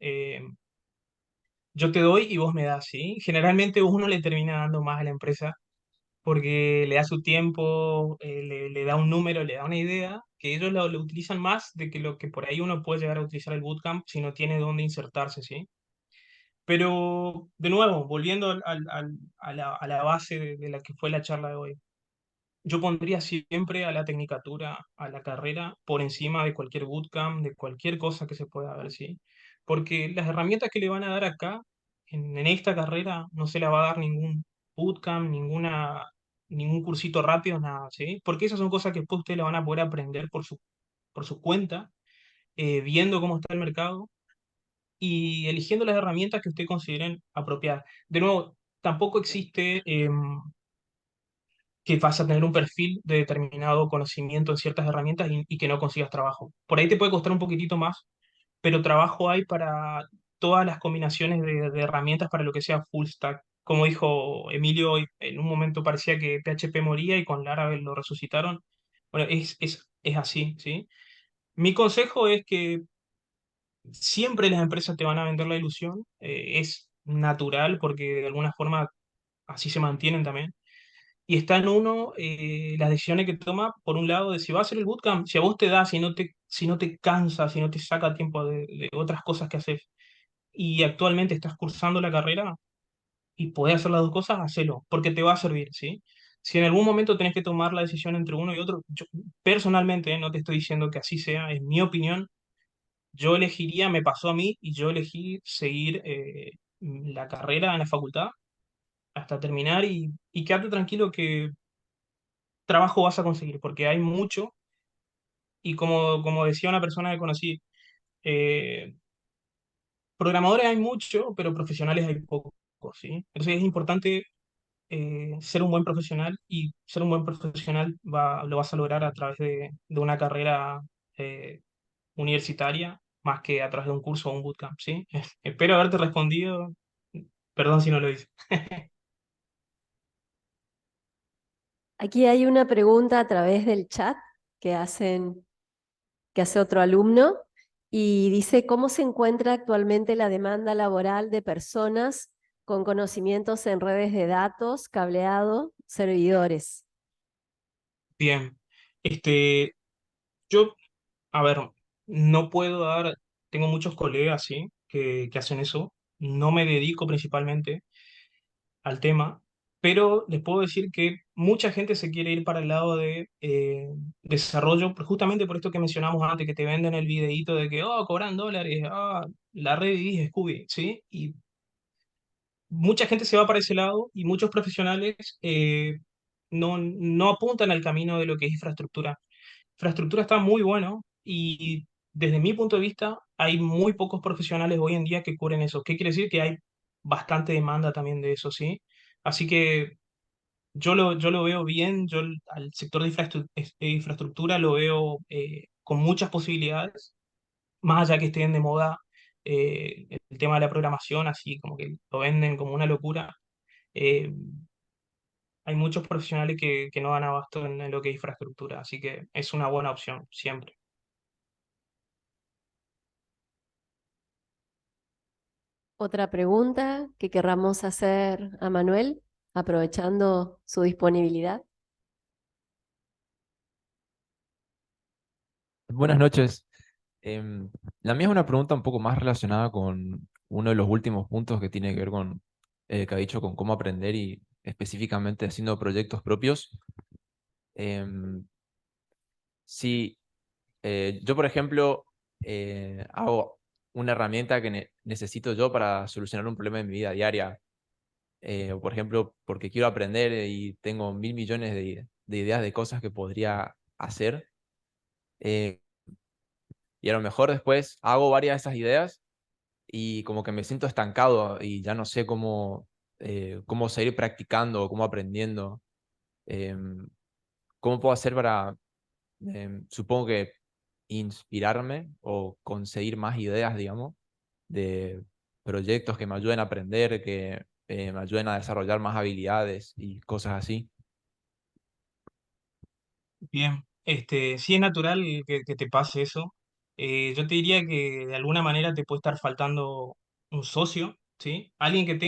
Speaker 6: yo te doy y vos me das, ¿sí? Generalmente uno le termina dando más a la empresa porque le da su tiempo, le da un número, le da una idea, que ellos lo utilizan más de que lo que por ahí uno puede llegar a utilizar el bootcamp si no tiene dónde insertarse, ¿sí? Pero, de nuevo, volviendo a la base de la que fue la charla de hoy, yo pondría siempre a la tecnicatura, a la carrera, por encima de cualquier bootcamp, de cualquier cosa que se pueda ver, ¿sí? Porque las herramientas que le van a dar acá, en esta carrera, no se la va a dar ningún bootcamp, ningún cursito rápido, nada, ¿sí? Porque esas son cosas que después ustedes la van a poder aprender por su cuenta, viendo cómo está el mercado y eligiendo las herramientas que ustedes consideren apropiadas. De nuevo, tampoco existe que vas a tener un perfil de determinado conocimiento en ciertas herramientas y que no consigas trabajo. Por ahí te puede costar un poquitito más, pero trabajo hay para todas las combinaciones de herramientas para lo que sea full stack. Como dijo Emilio, en un momento parecía que PHP moría y con Laravel lo resucitaron. Bueno, es así, ¿sí? Mi consejo es que siempre las empresas te van a vender la ilusión, es natural porque de alguna forma así se mantienen también. Y está en uno las decisiones que toma, por un lado, de si va a hacer el bootcamp, si a vos te da, si no te cansa, si no te saca tiempo de otras cosas que haces, y actualmente estás cursando la carrera y podés hacer las dos cosas, hacelo, porque te va a servir, ¿sí? Si en algún momento tenés que tomar la decisión entre uno y otro, yo personalmente, no te estoy diciendo que así sea, es mi opinión, yo elegiría, me pasó a mí, y yo elegí seguir la carrera en la facultad hasta terminar y quedarte tranquilo que trabajo vas a conseguir, porque hay mucho, y como decía una persona que conocí, eh, programadores hay mucho, pero profesionales hay pocos, ¿sí? Entonces es importante ser un buen profesional, y ser un buen profesional lo vas a lograr a través de una carrera eh, universitaria, más que a través de un curso o un bootcamp, ¿sí? Espero haberte respondido, perdón si no lo hice.
Speaker 1: Aquí hay una pregunta a través del chat que que hace otro alumno y dice, ¿cómo se encuentra actualmente la demanda laboral de personas con conocimientos en redes de datos, cableado, servidores?
Speaker 6: Bien, este, yo, a ver, no puedo dar, tengo muchos colegas, ¿sí? Que hacen eso, no me dedico principalmente al tema, pero les puedo decir que mucha gente se quiere ir para el lado de desarrollo, justamente por esto que mencionamos antes, que te venden el videíto de que, oh, cobran dólares, ah, la revivís, Scooby, ¿sí? Y mucha gente se va para ese lado y muchos profesionales no apuntan al camino de lo que es infraestructura. Infraestructura está muy bueno y desde mi punto de vista hay muy pocos profesionales hoy en día que cubren eso. ¿Qué quiere decir? Que hay bastante demanda también de eso, ¿sí? Así que yo lo veo bien, al sector de infraestructura lo veo con muchas posibilidades, más allá que estén de moda el tema de la programación, así como que lo venden como una locura. eh, Hay muchos profesionales que no dan abasto en lo que es infraestructura, así que es una buena opción, siempre.
Speaker 1: Otra pregunta que querramos hacer a Manuel, aprovechando su disponibilidad.
Speaker 4: Buenas noches. La mía es una pregunta un poco más relacionada con uno de los últimos puntos que tiene que ver con, que ha dicho con cómo aprender y específicamente haciendo proyectos propios. Em, si yo, por ejemplo, hago una herramienta que necesito yo para solucionar un problema en mi vida diaria, o por ejemplo, porque quiero aprender y tengo mil millones de ideas de cosas que podría hacer, eh, y a lo mejor después hago varias de esas ideas y como que me siento estancado y ya no sé cómo seguir practicando o cómo aprendiendo. Em, ¿Cómo puedo hacer para, supongo que inspirarme o conseguir más ideas, digamos, de proyectos que me ayuden a aprender, que me ayuden a desarrollar más habilidades y cosas así?
Speaker 6: Bien, sí es natural que te pase eso. Yo te diría que de alguna manera te puede estar faltando un socio, ¿sí? Alguien que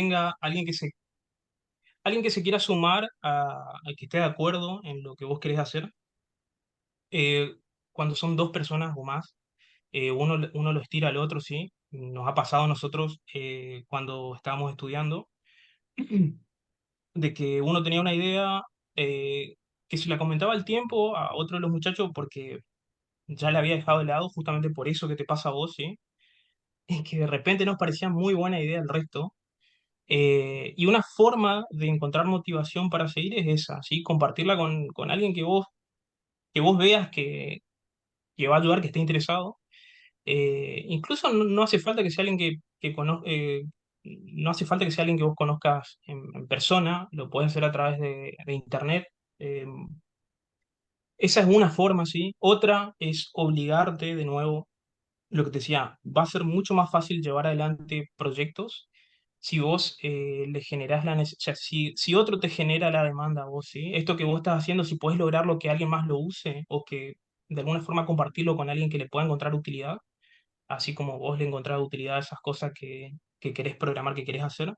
Speaker 6: se quiera sumar a que esté de acuerdo en lo que vos querés hacer. Cuando son dos personas o más, uno lo estira al otro, ¿sí? nos ha pasado a nosotros cuando estábamos estudiando, de que uno tenía una idea que se la comentaba al tiempo a otro de los muchachos porque ya la había dejado de lado justamente por eso que te pasa a vos, ¿sí? Es que de repente nos parecía muy buena idea el resto. Y una forma de encontrar motivación para seguir es esa, ¿sí? Compartirla con alguien que vos veas que va a ayudar, que esté interesado. Incluso no hace falta que sea alguien no hace falta que sea alguien que vos conozcas en persona, lo puedes hacer a través de internet. Eh, Esa es una forma, ¿sí? Otra es obligarte de nuevo, lo que te decía, va a ser mucho más fácil llevar adelante proyectos si vos le generás o sea, si otro te genera la demanda a vos, ¿sí? Esto que vos estás haciendo, si podés lograrlo que alguien más lo use o que de alguna forma compartirlo con alguien que le pueda encontrar utilidad, así como vos le encontrás utilidad a esas cosas que querés programar, que querés hacer,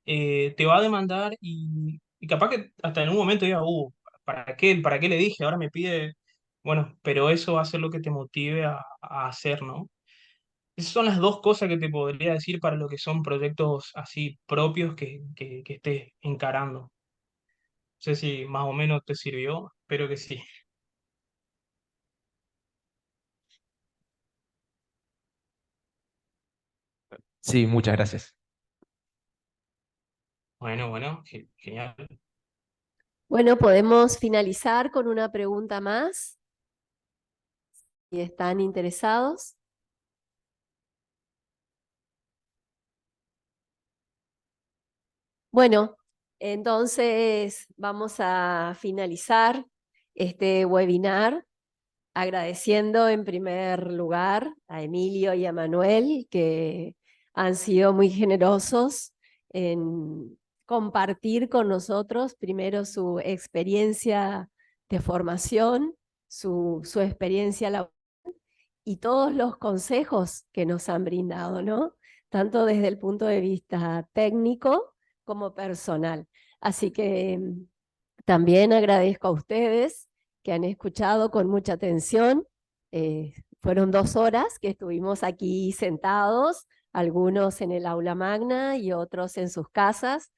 Speaker 6: te va a demandar y capaz que hasta en un momento diga, ¿para qué le dije? Ahora me pide, bueno, pero eso va a ser lo que te motive a hacer, ¿no? Esas son las dos cosas que te podría decir para lo que son proyectos así propios que estés encarando. No sé si más o menos te sirvió, espero que sí.
Speaker 4: Sí, muchas gracias.
Speaker 6: Bueno, genial.
Speaker 1: Bueno, podemos finalizar con una pregunta más, si están interesados. Bueno, entonces vamos a finalizar este webinar agradeciendo en primer lugar a Emilio y a Manuel, que han sido muy generosos en compartir con nosotros primero su experiencia de formación, su experiencia laboral y todos los consejos que nos han brindado, ¿no? Tanto desde el punto de vista técnico como personal. Así que también agradezco a ustedes que han escuchado con mucha atención. Fueron 2 horas que estuvimos aquí sentados, algunos en el aula magna y otros en sus casas,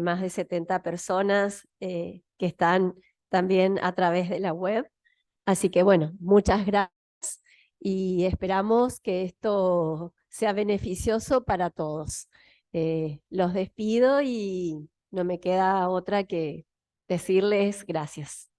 Speaker 1: más de 70 personas que están también a través de la web. Así que bueno, muchas gracias y esperamos que esto sea beneficioso para todos. Los despido y no me queda otra que decirles gracias.